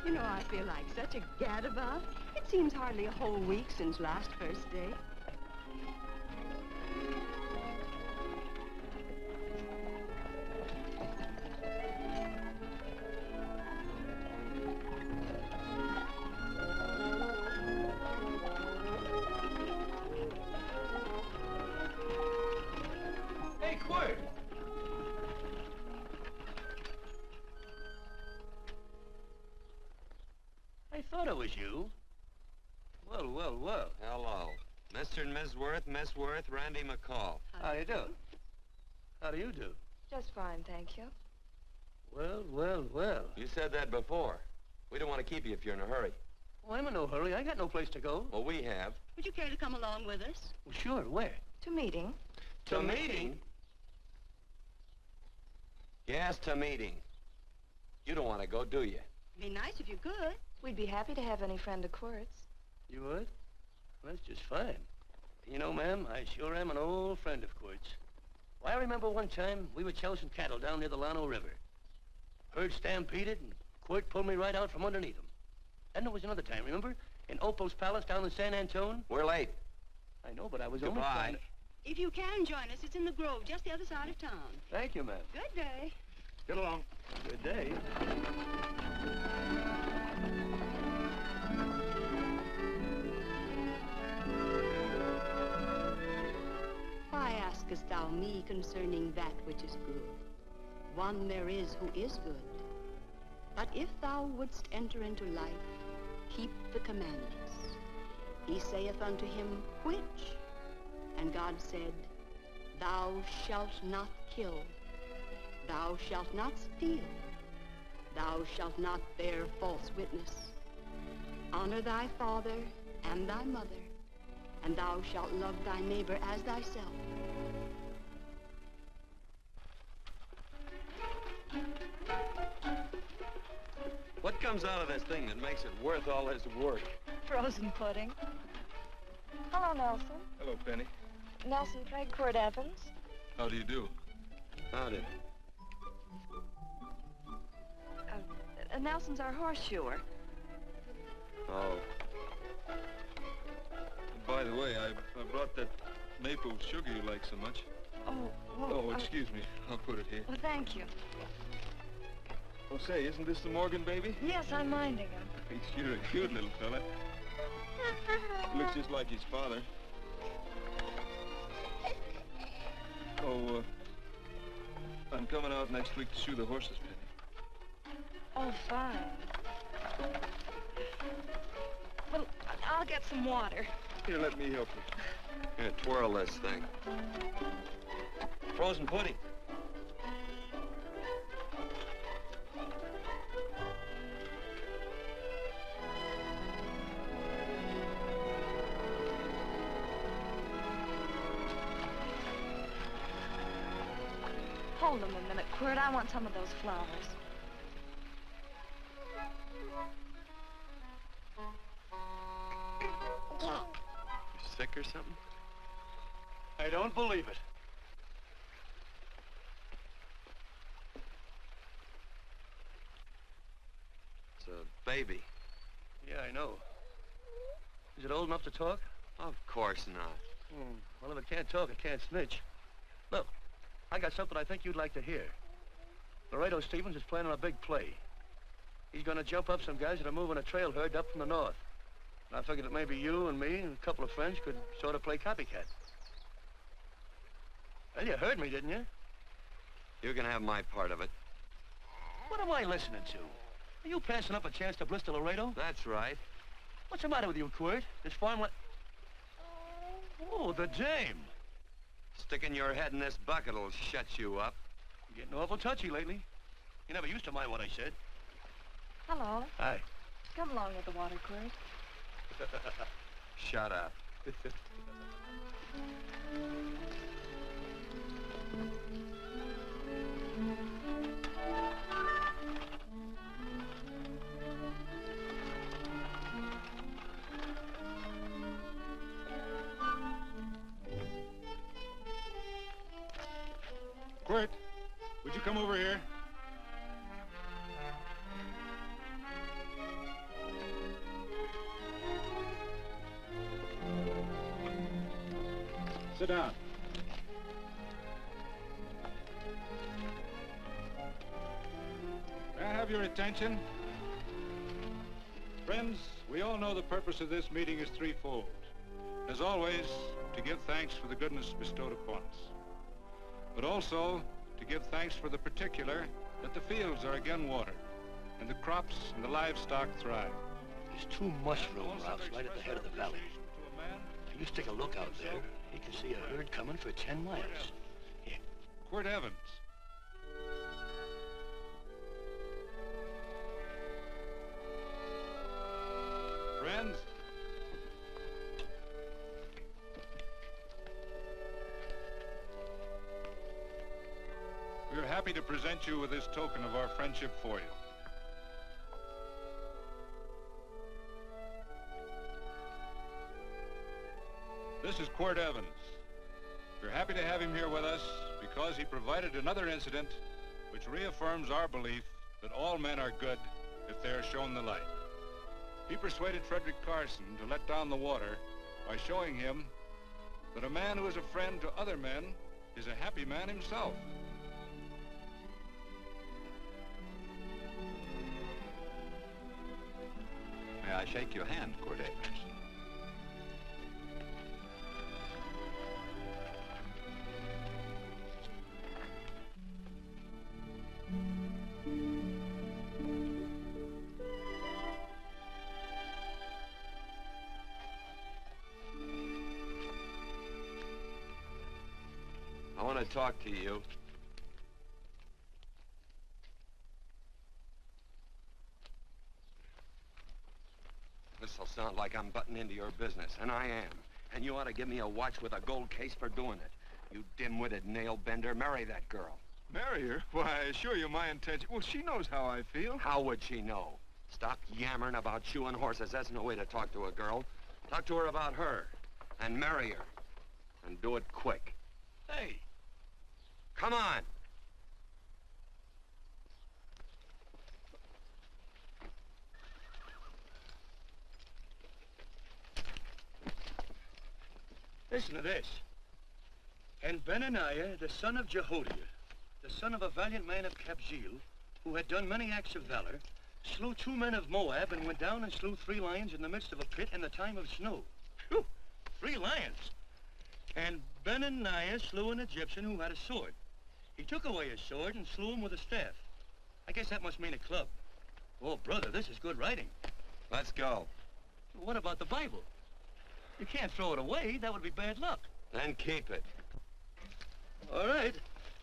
You know, I feel like such a gadabout. It seems hardly a whole week since last first day. Hey, Quirt! I thought it was you. Well, well, well. Hello. Mr. and Miss Worth, Miss Worth, Randy McCall. How do you do? How do you do? Just fine, thank you. Well, well, well. You said that before. We don't want to keep you if you're in a hurry. Oh, I'm in no hurry. I got no place to go. Well, we have. Would you care to come along with us? Well, sure. Where? To meeting. To meeting? Yes, to meeting. You don't want to go, do you? Be nice if you could. We'd be happy to have any friend of Quirt's. You would? Well, that's just fine. You know, ma'am, I sure am an old friend of Quirt's. Why, I remember one time we were chousing cattle down near the Llano River. Herd stampeded, and Quirt pulled me right out from underneath him. Then there was another time, remember? In Opal's Palace down in San Antone? We're late. I know, but I was only Goodbye. trying to... If you can join us, it's in the Grove, just the other side of town. Thank you, ma'am. Good day. Get along. Good day. Why askest thou me concerning that which is good? One there is who is good. But if thou wouldst enter into life, keep the commandments. He saith unto him, which? And God said, thou shalt not kill. Thou shalt not steal. Thou shalt not bear false witness. Honor thy father and thy mother, and thou shalt love thy neighbor as thyself. What comes out of this thing that makes it worth all this work? Frozen pudding. Hello, Nelson. Hello, Penny. Nelson Craig, Quirt Evans. How do you do? Howdy. Nelson's our horseshoer. Oh. By the way, I brought that maple sugar you like so much. Oh, well, Oh, excuse me. I'll put it here. Well, thank you. Oh, say, isn't this the Morgan baby? Yes, I'm minding him. He's sure a cute little fella. Looks just like his father. Oh, I'm coming out next week to shoe the horses, Penny. Oh, fine. Well, I'll get some water. Here, let me help you. Here, twirl this thing. Frozen pudding. Hold them a minute, Quirt. I want some of those flowers. You sick or something? I don't believe it. It's a baby. Yeah, I know. Is it old enough to talk? Of course not. Well, if it can't talk, it can't snitch. Look, I got something I think you'd like to hear. Laredo Stevens is planning a big play. He's going to jump up some guys that are moving a trail herd up from the north. And I figured that maybe you and me and a couple of friends could sort of play copycat. Well, you heard me, didn't you? You can have my part of it. What am I listening to? Are you passing up a chance to blister Laredo? That's right. What's the matter with you, Quirt? This farm Oh, the dame. Sticking your head in this bucket will shut you up. You're getting awful touchy lately. You never used to mind what I said. Hello. Hi. Come along with the water, Quirt. Shut up. Quirt, would you come over here? Sit down. May I have your attention? Friends, we all know the purpose of this meeting is threefold. As always, to give thanks for the goodness bestowed upon us, but also to give thanks for the particular that the fields are again watered, and the crops and the livestock thrive. There's two mushroom routes right at the head of the valley. If you stick a look out there, you can see a herd coming for 10 miles. Here. Quirt Evans. Friends, we are happy to present you with this token of our friendship for you. This is Quirt Evans. We're happy to have him here with us because he provided another incident which reaffirms our belief that all men are good if they are shown the light. He persuaded Frederick Carson to let down the water by showing him that a man who is a friend to other men is a happy man himself. May I shake your hand, Quirt Evans? I want to talk to you. This'll sound like I'm butting into your business, and I am. And you ought to give me a watch with a gold case for doing it. You dim-witted nail-bender, marry that girl. Marry her? Why, I assure you my intention... Well, she knows how I feel. How would she know? Stop yammering about shoeing horses. That's no way to talk to a girl. Talk to her about her, and marry her. And do it quick. Hey. Come on. Listen to this. And Benaniah, the son of Jehoiada, the son of a valiant man of Kabzeel, who had done many acts of valor, slew 2 men of Moab and went down and slew 3 lions in the midst of a pit in the time of snow. Phew! 3 lions. And Benaniah slew an Egyptian who had a sword. He took away his sword and slew him with a staff. I guess that must mean a club. Oh, brother, this is good writing. Let's go. What about the Bible? You can't throw it away. That would be bad luck. Then keep it. All right.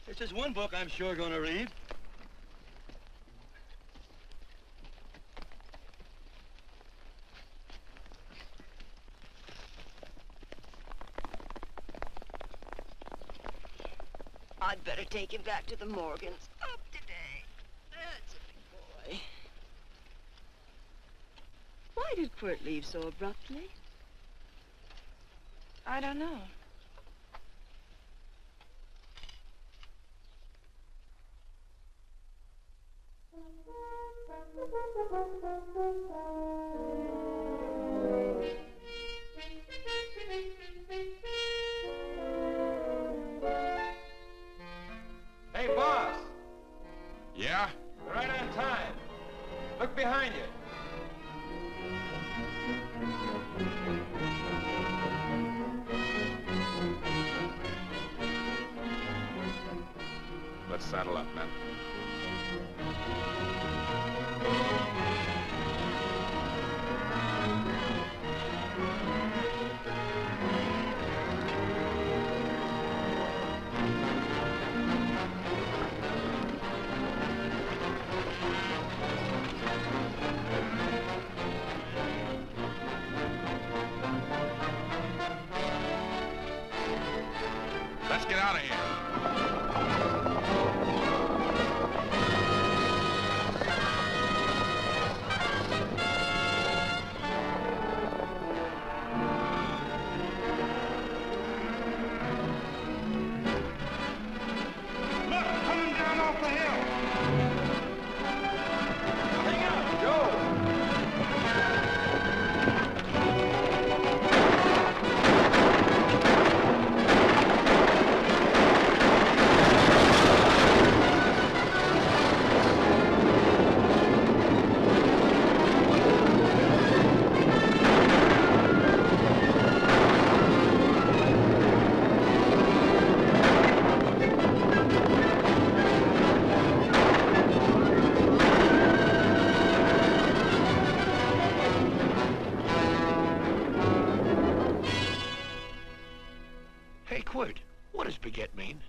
This is one book I'm sure going to read. I'd better take him back to the Morgans. Up today. That's a big boy. Why did Quirt leave so abruptly? I don't know. behind you. Let's saddle up, men. Let's get out of here. Hey, Quirt, what does baguette mean?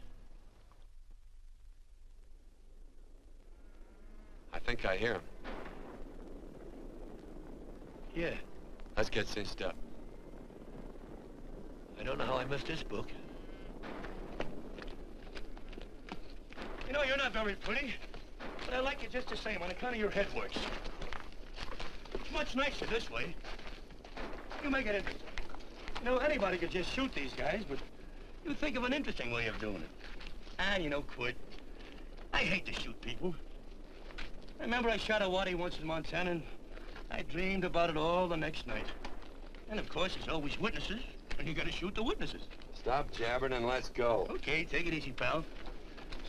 I think I hear him. Yeah, Let's get cinched up. I don't know how I missed this book. You know, you're not very pretty, but I like you just the same on account of your head works. It's much nicer this way. You make it interesting. You know, anybody could just shoot these guys, but you think of an interesting way of doing it. And you know, Quirt, I hate to shoot people. I remember I shot a waddy once in Montana, and I dreamed about it all the next night. And of course, there's always witnesses, and you gotta shoot the witnesses. Stop jabbering and let's go. Okay, take it easy, pal.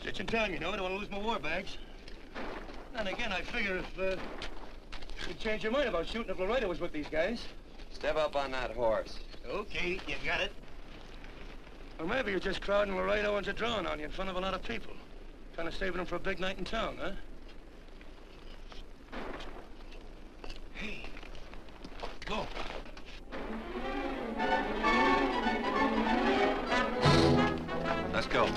Stitching time, you know. I don't want to lose my war bags. And again, I figure if you'd change your mind about shooting if Laredo was with these guys. Step up on that horse. Okay, you got it. Or maybe you're just crowding Laredo into drawing on you in front of a lot of people. Kind of saving them for a big night in town, huh? Hey, go. Let's go.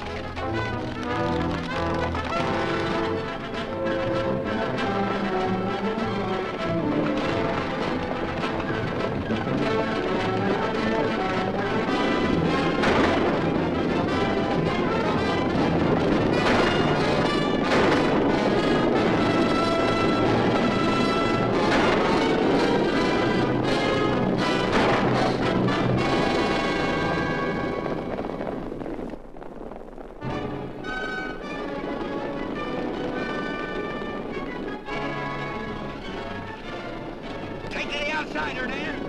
Take to the outsider, Dan.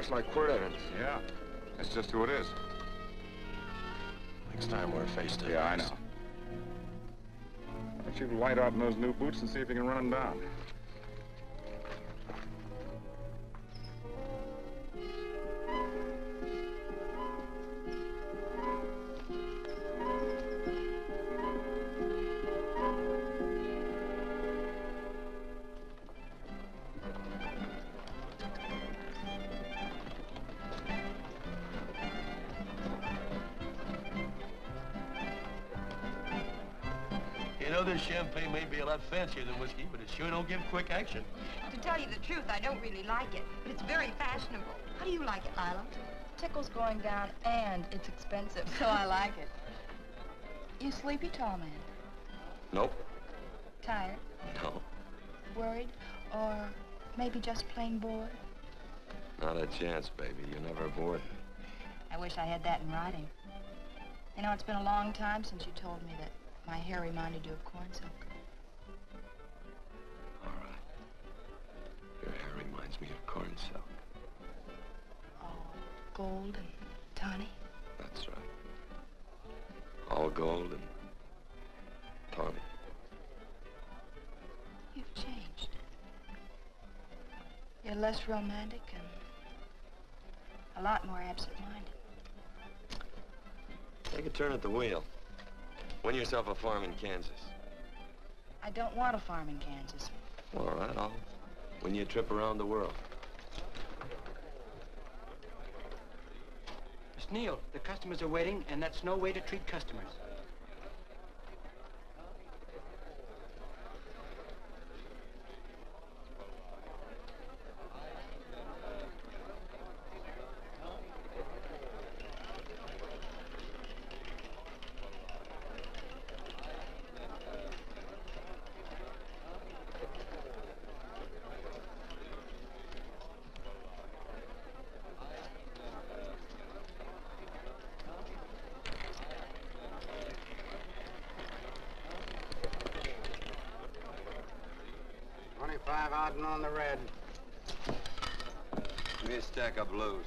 looks like Quirt Evans. Yeah, that's just who it is. Next time we're face to face. Yeah, I know. Why don't you light out in those new boots and see if you can run him down? You know, this champagne may be a lot fancier than whiskey, but it sure don't give quick action. To tell you the truth, I don't really like it, but it's very fashionable. How do you like it, Lila? Tickle's going down, and it's expensive, so I like it. You sleepy, tall man? Nope. Tired? No. Worried? Or maybe just plain bored? Not a chance, baby. You're never bored. I wish I had that in writing. You know, it's been a long time since you told me that my hair reminded you of corn silk. All right. Your hair reminds me of corn silk. Gold and tawny? That's right. All gold and tawny. You've changed. You're less romantic and a lot more absent-minded. Take a turn at the wheel. Win yourself a farm in Kansas. I don't want a farm in Kansas. All right, I'll win you a trip around the world. Miss Neal, the customers are waiting, and that's no way to treat customers. On the red. Give me a stack of blues.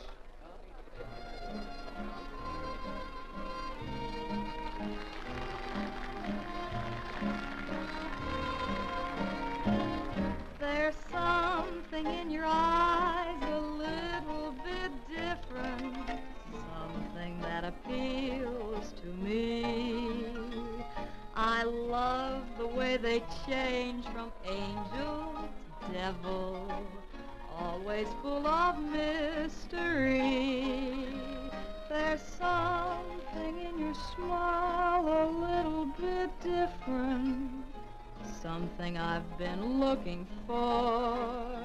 There's something in your eyes a little bit different, something that appeals to me. I love the way they change from angel to devil, always full of mystery. There's something in your smile a little bit different, something I've been looking for.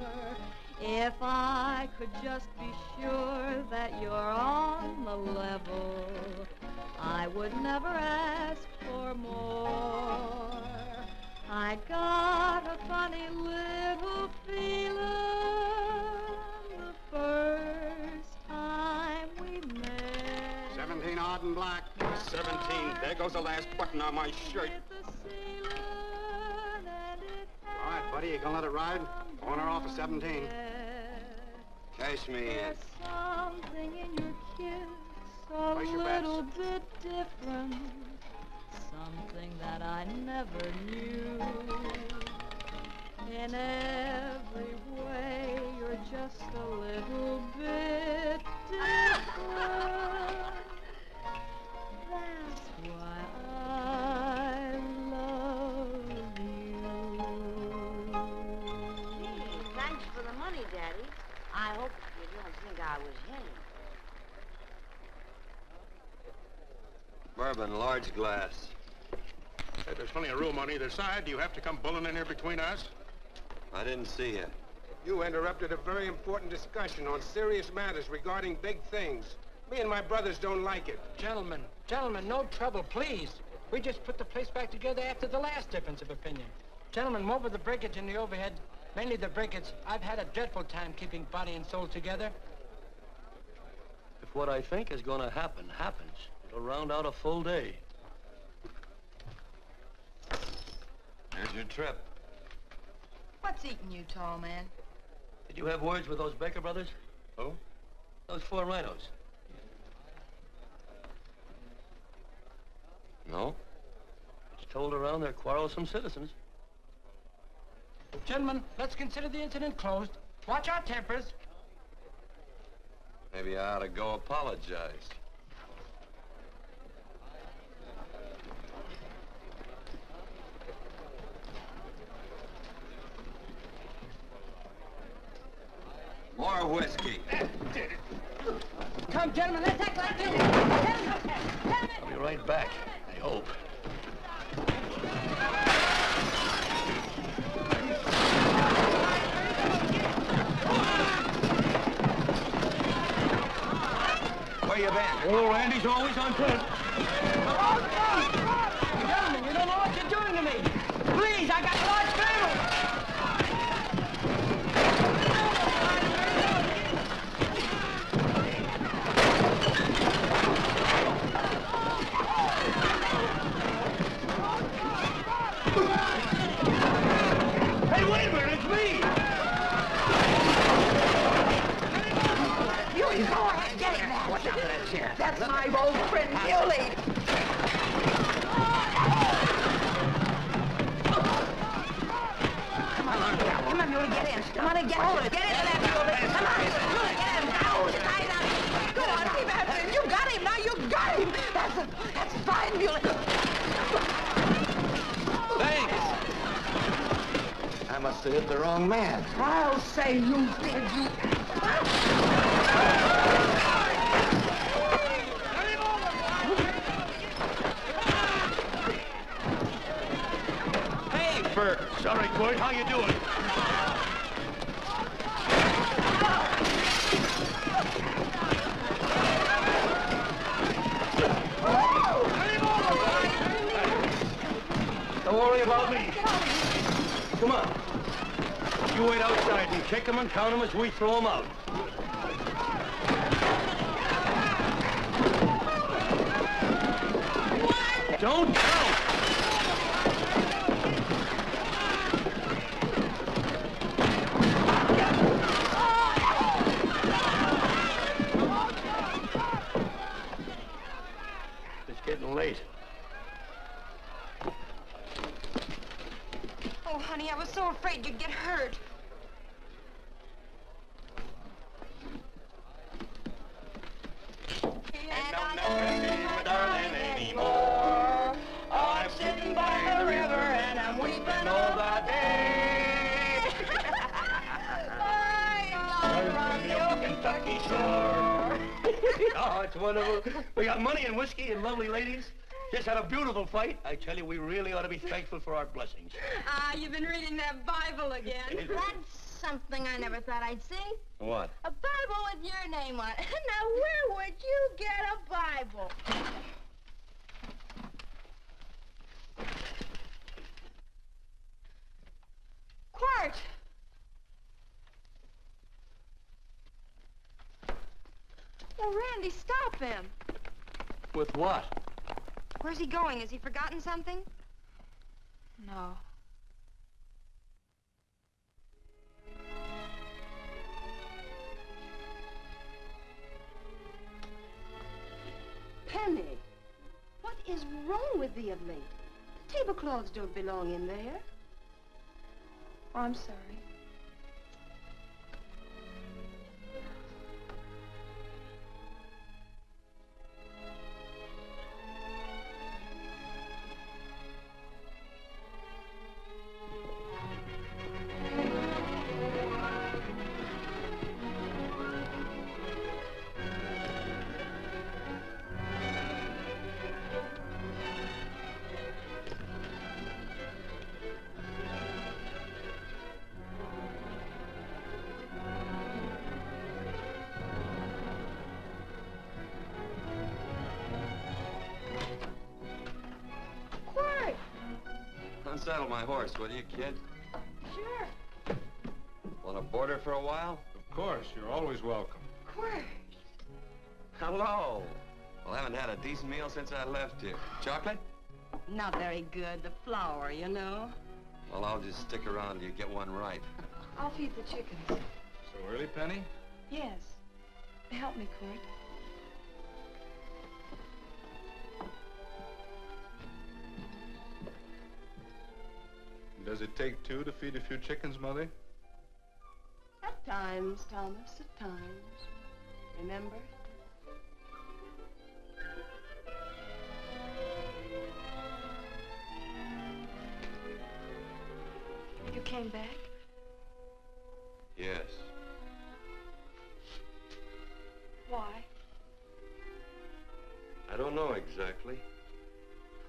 If I could just be sure that you're on the level, I would never ask for more. I got a funny little feeling the first time we met. 17 odd and black. 17. There goes the last button on my shirt. All right, buddy, you gonna let it ride? On or off of 17. Cash me in. There's something in your kiss a Place your little bets. bit different, something that I never knew. In every way, you're just a little bit different. That's why I love you. Thanks for the money, Daddy. I hope you don't think I was him. Bourbon, large glass. Hey, there's plenty of room on either side. Do you have to come bulling in here between us? I didn't see you. You interrupted a very important discussion on serious matters regarding big things. Me and my brothers don't like it. Gentlemen, no trouble, please. We just put the place back together after the last difference of opinion. Gentlemen, what with the breakage and the overhead, mainly the breakage, I've had a dreadful time keeping body and soul together. If what I think is going to happen happens, it'll round out a full day. Here's your trip. What's eating you, tall man? Did you have words with those Baker brothers? Who? Those 4 rhinos. No? It's told around they're quarrelsome citizens. Gentlemen, let's consider the incident closed. Watch our tempers. Maybe I ought to go apologize. More whiskey. Come, gentlemen, let's act like you. I'll be right back, I hope. Where you been? Oh, Randy's always on foot. Gentlemen, you don't know what you're doing to me. Please, I got a large family. Hey, wait a minute, it's me! You go ahead, get in there. Watch out for that chair. That's my old friend, Muley. Come on, Muley, get in. Come on and get hold of it. Get into that, Muley. Come on, Muley, get in. Now, tie it up. Go on, keep after him. You got him, now you got him. That's fine, Muley. Thanks! I must have hit the wrong man. I'll say you did, you... Hey, Bert. Sorry, Quirt. How you doing? Don't worry about me. Come on. You wait outside and kick them and count them as we throw them out. Don't count! It's getting late. Oh, honey, I was so afraid you'd get hurt. And I'll never see my darling anymore. I'm sitting by the river and I'm weeping all the day. From the old Kentucky shore. Oh, it's wonderful. We got money and whiskey and lovely ladies. Just had a beautiful fight. I tell you, we really ought to be thankful for our blessings. Ah, you've been reading that Bible again. That's something I never thought I'd see. What? A Bible with your name on it. Now, where would you get a Bible? Quirt! Oh, Randy, stop him. With what? Where's he going? Has he forgotten something? No. Penny, what is wrong with thee of late? Tablecloths don't belong in there. Oh, I'm sorry. Unsaddle my horse, will you, kid? Sure. Want to board her for a while? Of course, you're always welcome. Quirt. Hello. Well, I haven't had a decent meal since I left here. Chocolate? Not very good. The flour, you know. Well, I'll just stick around till you get one right. I'll feed the chickens. So early, Penny? Yes. Help me, Quirt. Does it take two to feed a few chickens, Mother? At times, Thomas, at times. Remember? You came back? Yes. Why? I don't know exactly.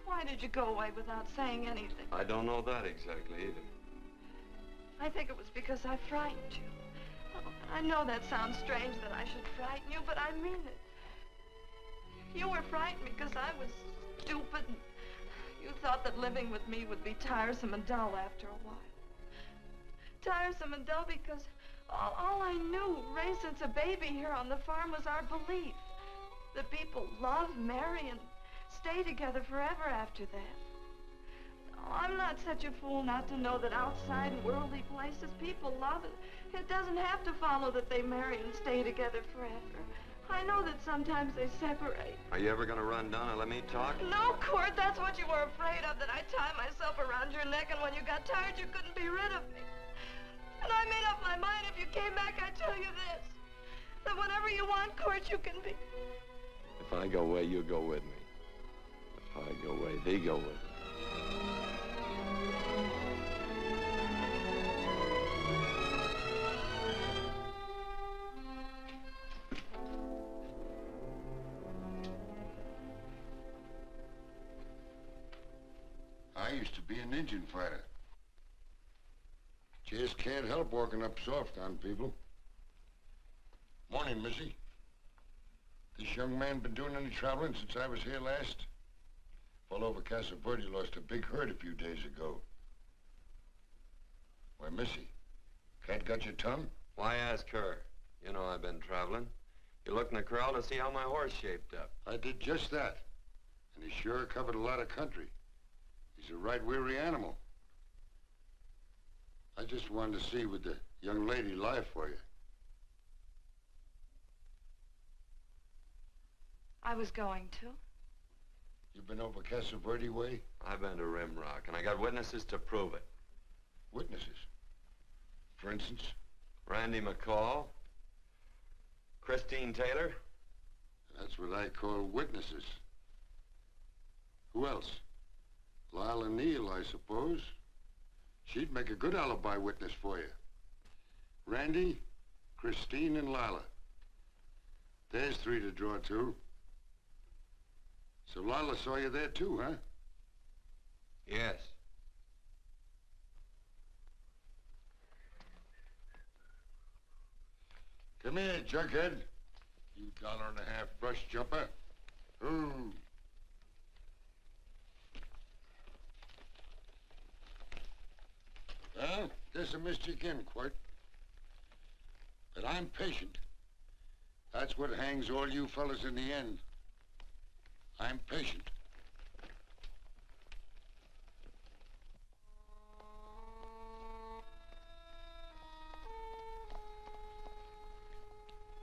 Why did you go away without saying anything? I don't know that exactly either. I think it was because I frightened you. Oh, I know that sounds strange that I should frighten you, but I mean it. You were frightened because I was stupid, and you thought that living with me would be tiresome and dull after a while. Tiresome and dull because all I knew, raised since a baby here on the farm, was our belief that people love, marry, and stay together forever after that. Oh, I'm not such a fool not to know that outside in worldly places people love, and it doesn't have to follow that they marry and stay together forever. I know that sometimes they separate. Are you ever going to run down and let me talk? No, Quirt, that's what you were afraid of, that I'd tie myself around your neck, and when you got tired, you couldn't be rid of me. And I made up my mind, if you came back, I'd tell you this, that whenever you want, Quirt, you can be. If I go away, you go with me. If I go away, they go with me. I used to be an Indian fighter. Just can't help walking up soft on people. Morning, Missy. This young man been doing any traveling since I was here last? All over Casa Verde lost a big herd a few days ago. Why, Missy, cat got your tongue? Why ask her? You know I've been traveling. You looked in the corral to see how my horse shaped up. I did just that. And he sure covered a lot of country. He's a right weary animal. I just wanted to see would the young lady lie for you. I was going to. You been over Casa Verde way? I've been to Rimrock, and I got witnesses to prove it. Witnesses? For instance? Randy McCall, Christine Taylor. That's what I call witnesses. Who else? Lila Neal, I suppose. She'd make a good alibi witness for you. Randy, Christine, and Lila. There's three to draw to. So Lila saw you there too, huh? Yes. Come here, Jughead. You $1.50 brush jumper. Ooh. Well, guess I missed you again, Quirt. But I'm patient. That's what hangs all you fellas in the end. I'm patient.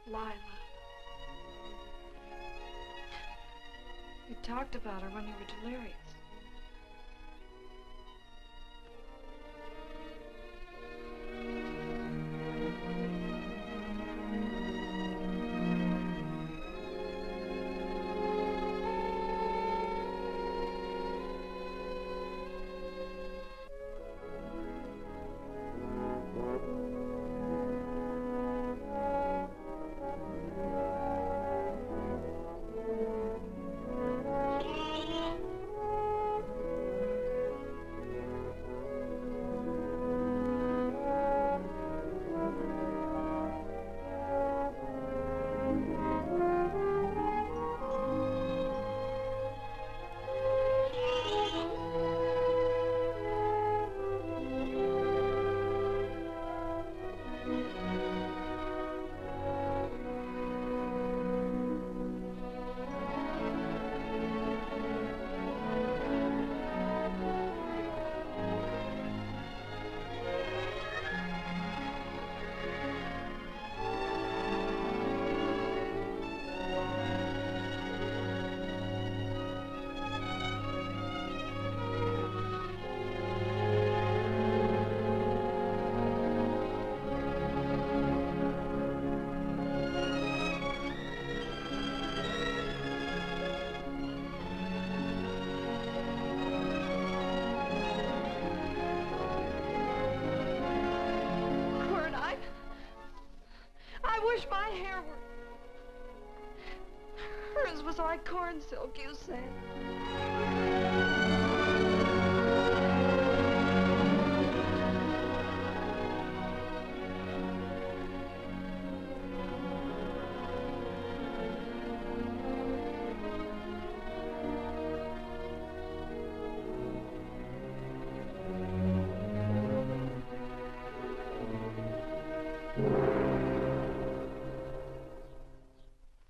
Lila. You talked about her when you were delirious. his was like corn silk, you said.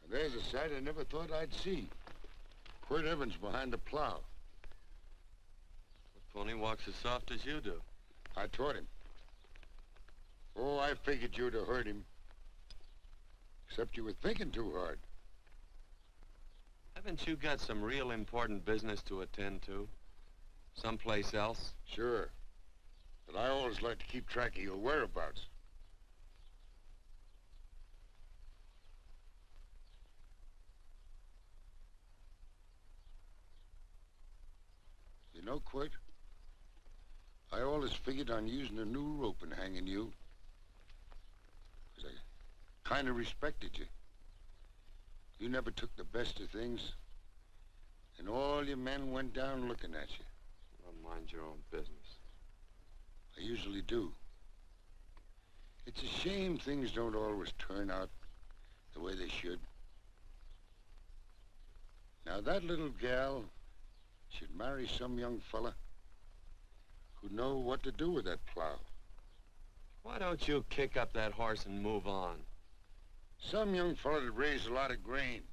There's a sight I never thought I'd see. Quirt Evans behind the plow. The pony walks as soft as you do. I taught him. Oh, I figured you'd have heard him. Except you were thinking too hard. Haven't you got some real important business to attend to? Someplace else? Sure. But I always like to keep track of your whereabouts. You know, Quirt, I always figured on using a new rope and hanging you. Because I kind of respected you. You never took the best of things. And all your men went down looking at you. Well, mind your own business. I usually do. It's a shame things don't always turn out the way they should. Now, that little gal should marry some young fella who'd know what to do with that plow. Why don't you kick up that horse and move on? Some young fella that raised a lot of grain.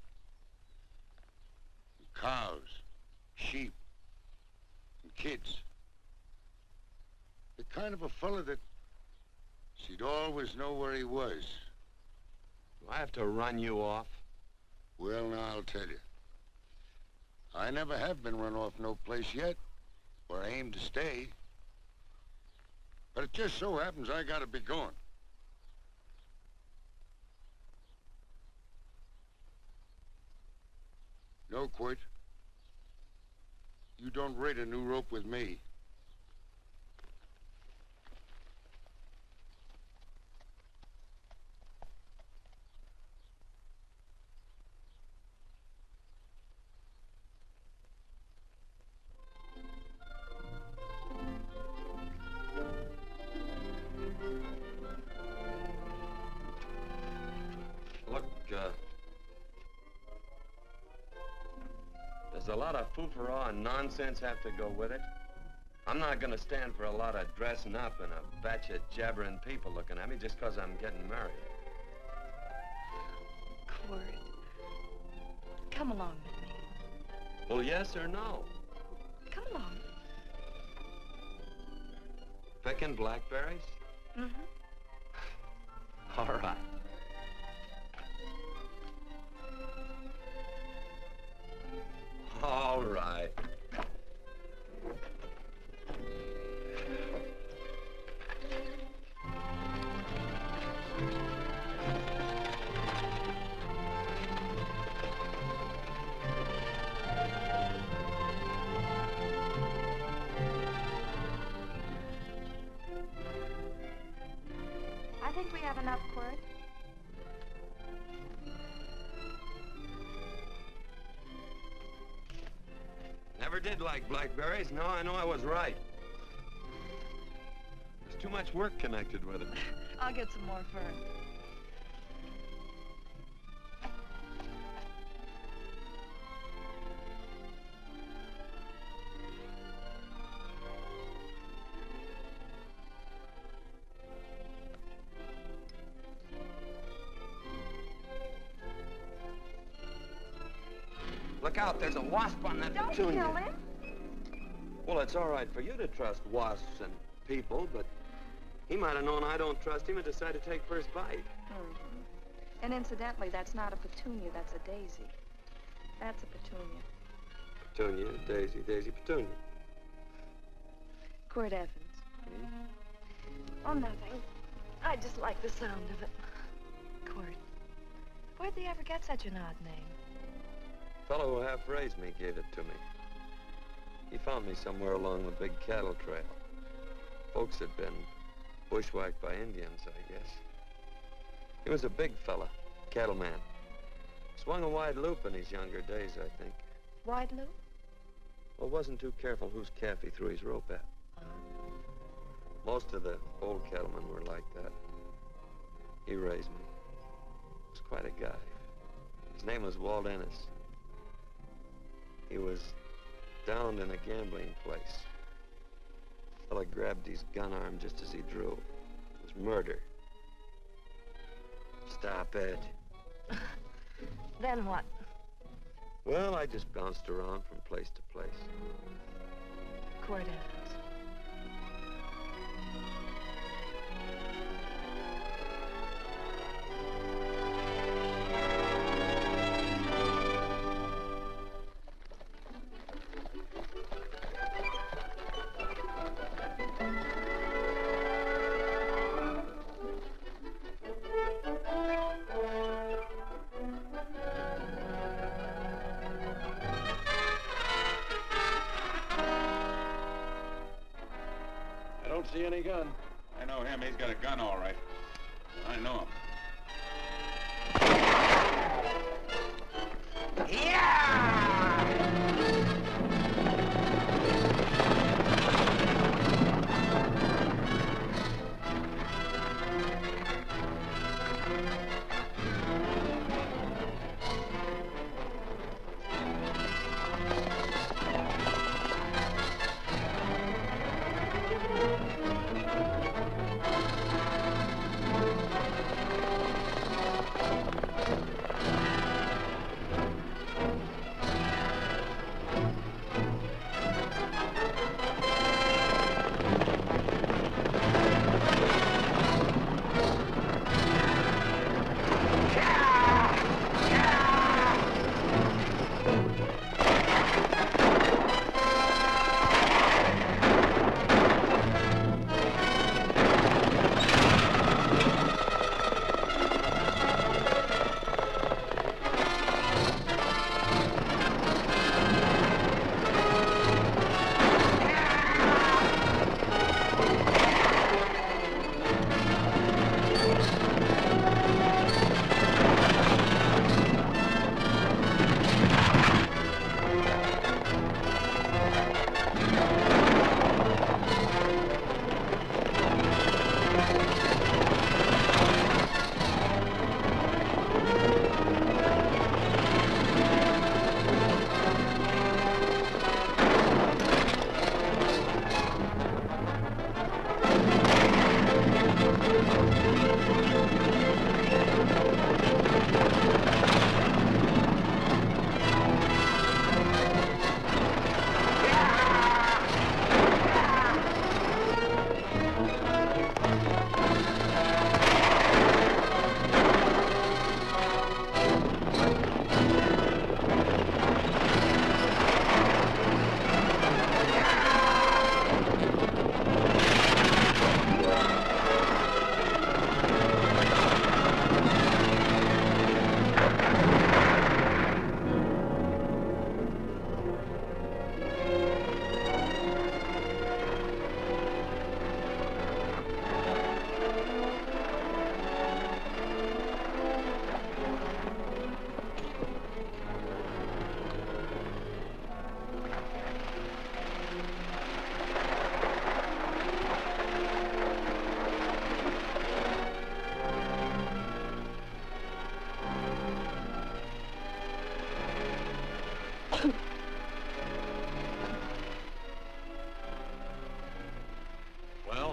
And cows, sheep, and kids. The kind of a fella that she'd always know where he was. Do I have to run you off? Well, now, I'll tell you. I never have been run off no place yet, where I aim to stay. But it just so happens I gotta be going. No, Quirt. You don't raid a new rope with me. Look, there's a lot of foo-for-all and nonsense have to go with it. I'm not gonna stand for a lot of dressing up and a batch of jabbering people looking at me just 'cause I'm getting married. Quirt, come along with me. Well, yes or no? Come along. Picking blackberries? Mm-hmm. All right. All right. I think we have enough, Quirt. Never did like blackberries. Now I know I was right. There's too much work connected with it. I'll get some more fern. Look out, there's a wasp on that Don't petunia. kill him. Well, it's all right for you to trust wasps and people, but he might have known I don't trust him and decided to take first bite. Mm-hmm. And incidentally, that's not a petunia, that's a daisy. That's a petunia. Petunia, daisy, daisy, petunia. Quirt Evans. Oh, nothing. I just like the sound of it. Quirt. Where'd they ever get such an odd name? The fellow who half-raised me gave it to me. He found me somewhere along the big cattle trail. Folks had been bushwhacked by Indians, I guess. He was a big fella, cattleman. Swung a wide loop in his younger days, I think. Wide loop? Well, wasn't too careful whose calf he threw his rope at. Most of the old cattlemen were like that. He raised me. He was quite a guy. His name was Walt Ennis. He was downed in a gambling place. A fella grabbed his gun arm just as he drew. It was murder. Stop it. Then what? Well, I just bounced around from place to place. Quirt Evans. See any gun? I know him. He's got a gun, all right. I know him.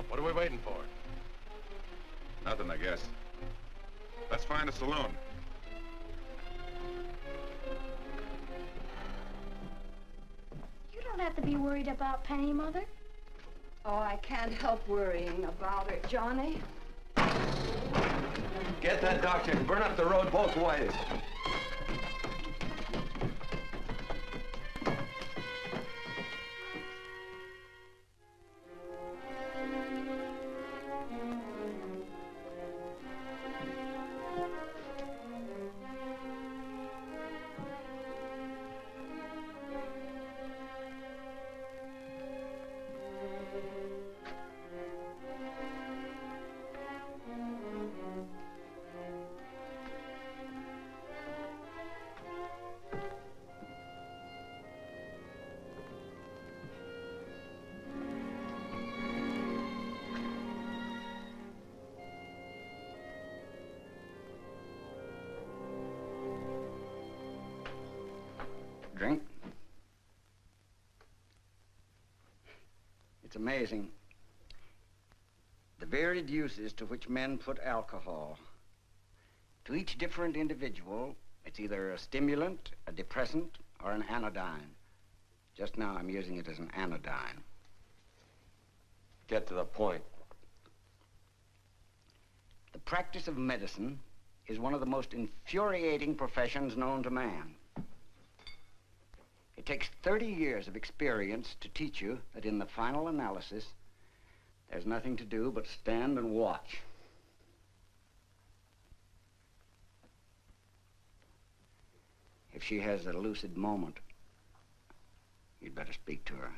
What are we waiting for? Nothing, I guess. Let's find a saloon. You don't have to be worried about Penny, Mother. Oh, I can't help worrying about her, Johnny. Get that doctor and burn up the road both ways. drink. It's amazing. The varied uses to which men put alcohol. To each different individual, it's either a stimulant, a depressant, or an anodyne. Just now, I'm using it as an anodyne. Get to the point. The practice of medicine is one of the most infuriating professions known to man. It takes 30 years of experience to teach you that in the final analysis, there's nothing to do but stand and watch. If she has a lucid moment, you'd better speak to her.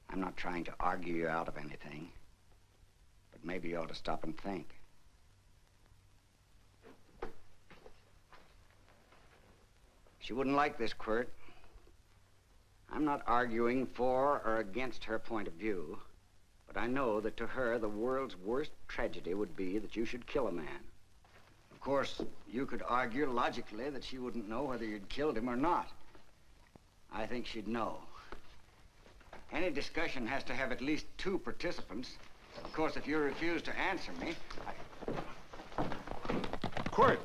I'm not trying to argue you out of anything, but maybe you ought to stop and think. She wouldn't like this, Quirt. I'm not arguing for or against her point of view, but I know that to her, the world's worst tragedy would be that you should kill a man. Of course, you could argue logically that she wouldn't know whether you'd killed him or not. I think she'd know. Any discussion has to have at least 2 participants. Of course, if you refuse to answer me, Quirt!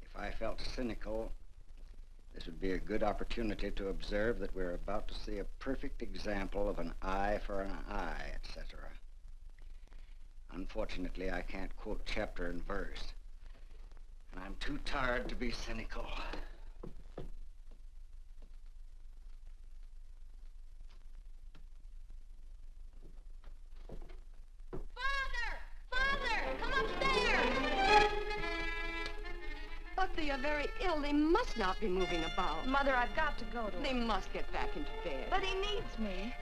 If I felt cynical, this would be a good opportunity to observe that we're about to see a perfect example of an eye for an eye, etc. Unfortunately, I can't quote chapter and verse, and I'm too tired to be cynical. But they are very ill. They must not be moving about. Mother, I've got to go to They must get back into bed. But he needs me.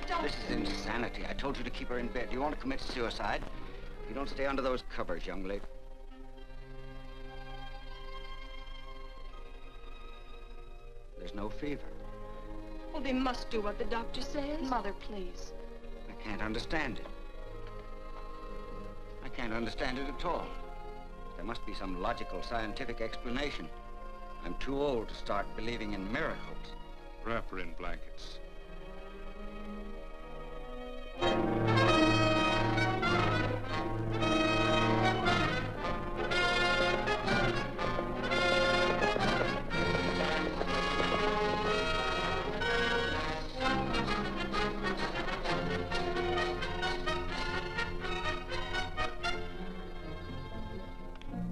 Don't... This is insanity. I told you to keep her in bed. Do you want to commit suicide? You don't stay under those covers, young lady. There's no fever. Well, they must do what the doctor says. Mother, please. I can't understand it. I can't understand it at all. There must be some logical, scientific explanation. I'm too old to start believing in miracles. Wrap her in blankets.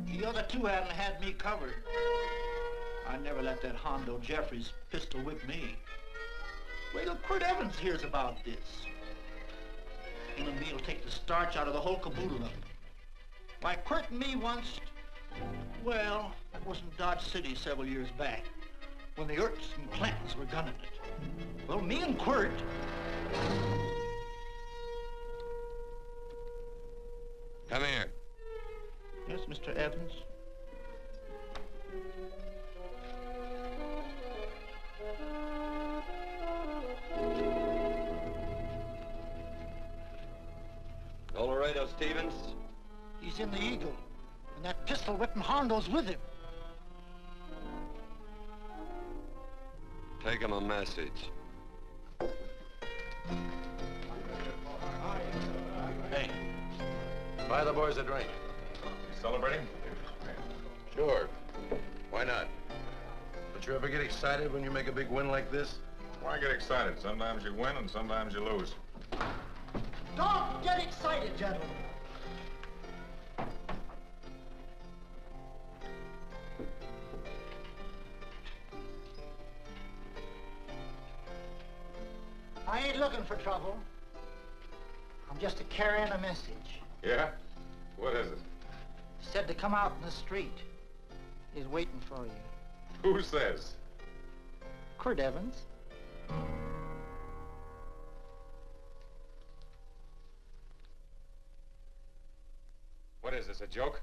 The other 2 hadn't had me covered. I never let that Hondo Jeffries pistol whip me. Wait till Quirt Evans hears about this. Him and me'll take the starch out of the whole caboodle of it. Why, Quirt and me once, well, that was in Dodge City several years back, when the Erts and Clantons were gunning it. Well, me and Quirt... Come here. Yes, Mr. Evans? Laredo Stevens? He's in the Eagle, and that pistol-whipping Hondo's with him. Take him a message. Hey, buy the boys a drink. Celebrating? Sure. Why not? Don't you ever get excited when you make a big win like this? Why get excited? Sometimes you win and sometimes you lose. Don't get excited, gentlemen. I ain't looking for trouble. I'm just carrying a message. Yeah? What is it? Said to come out in the street. He's waiting for you. Who says? Quirt Evans. What is this, a joke?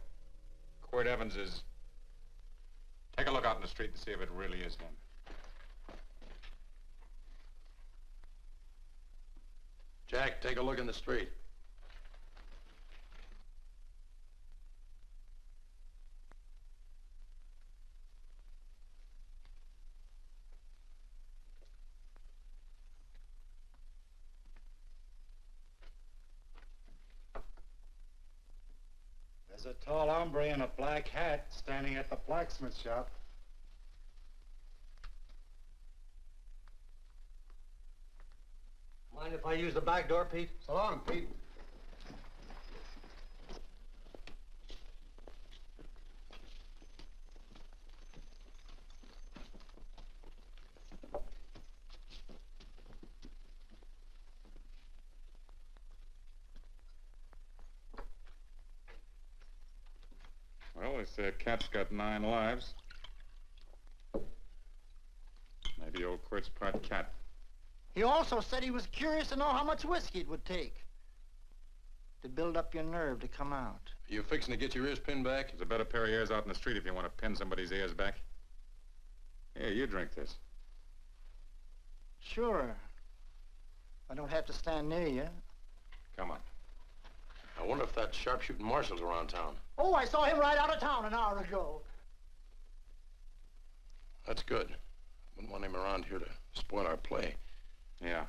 Quirt Evans is... Take a look out in the street and see if it really is him. Jack, take a look in the street. There's a tall hombre in a black hat standing at the blacksmith shop. Mind if I use the back door, Pete? So long, Pete. Well, they say a cat's got 9 lives. Maybe old Quirt's part cat. He also said he was curious to know how much whiskey it would take to build up your nerve to come out. Are you fixing to get your ears pinned back? There's a better pair of ears out in the street if you want to pin somebody's ears back. Here, you drink this. Sure. I don't have to stand near you. Come on. I wonder if that sharpshooting marshal's around town. Oh, I saw him ride out of town an hour ago. That's good. Wouldn't want him around here to spoil our play. Yeah.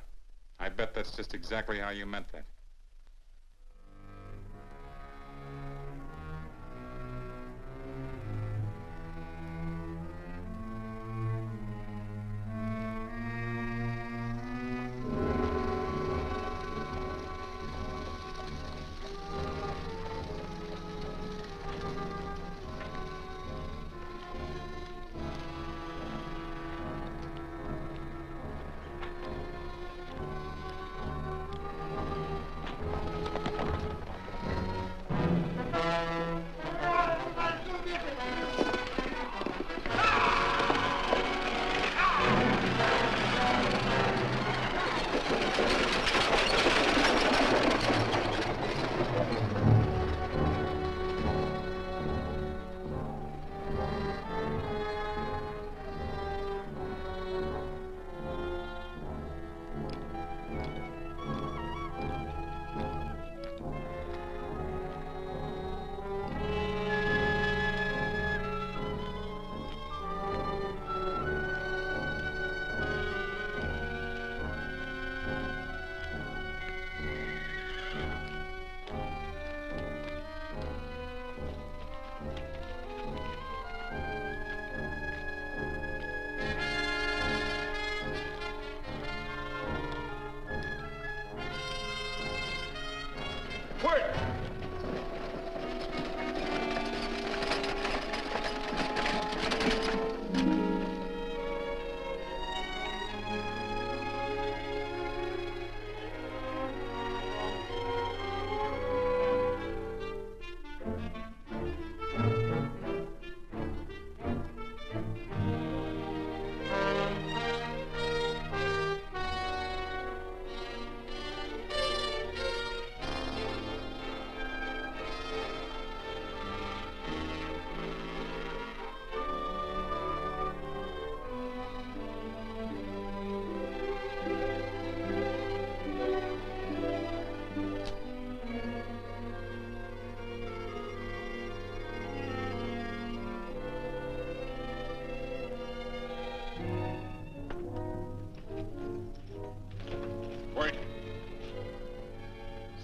I bet that's just exactly how you meant that.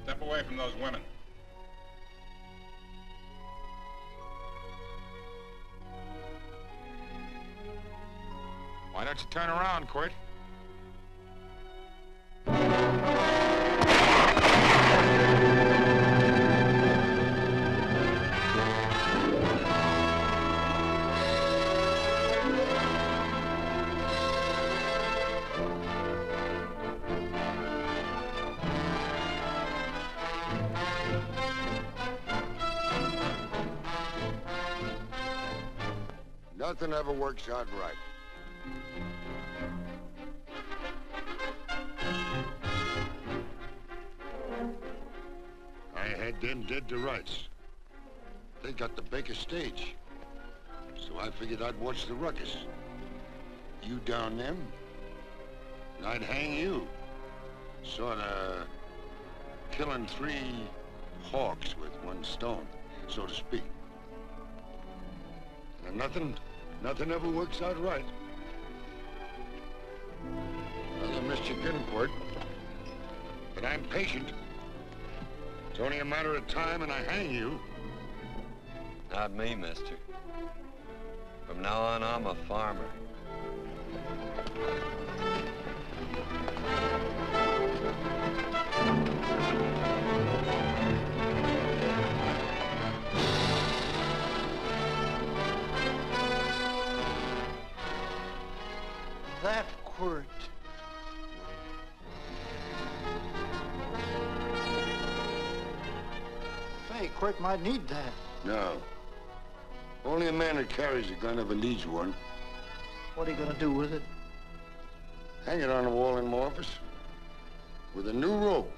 Step away from those women. Why don't you turn around, Quirt? Nothing ever works out right. I had them dead to rights. They got the Baker stage. So I figured I'd watch the ruckus. You down them, and I'd hang you. Sorta killing 3 hawks with 1 stone, so to speak. And nothing ever works out right. Well, I missed your getting for it, but I'm patient. It's only a matter of time and I hang you. Not me, mister. From now on, I'm a farmer. That Quirt. Say, Quirt might need that. No. Only a man who carries a gun ever needs one. What are you gonna do with it? Hang it on the wall in my office with a new rope.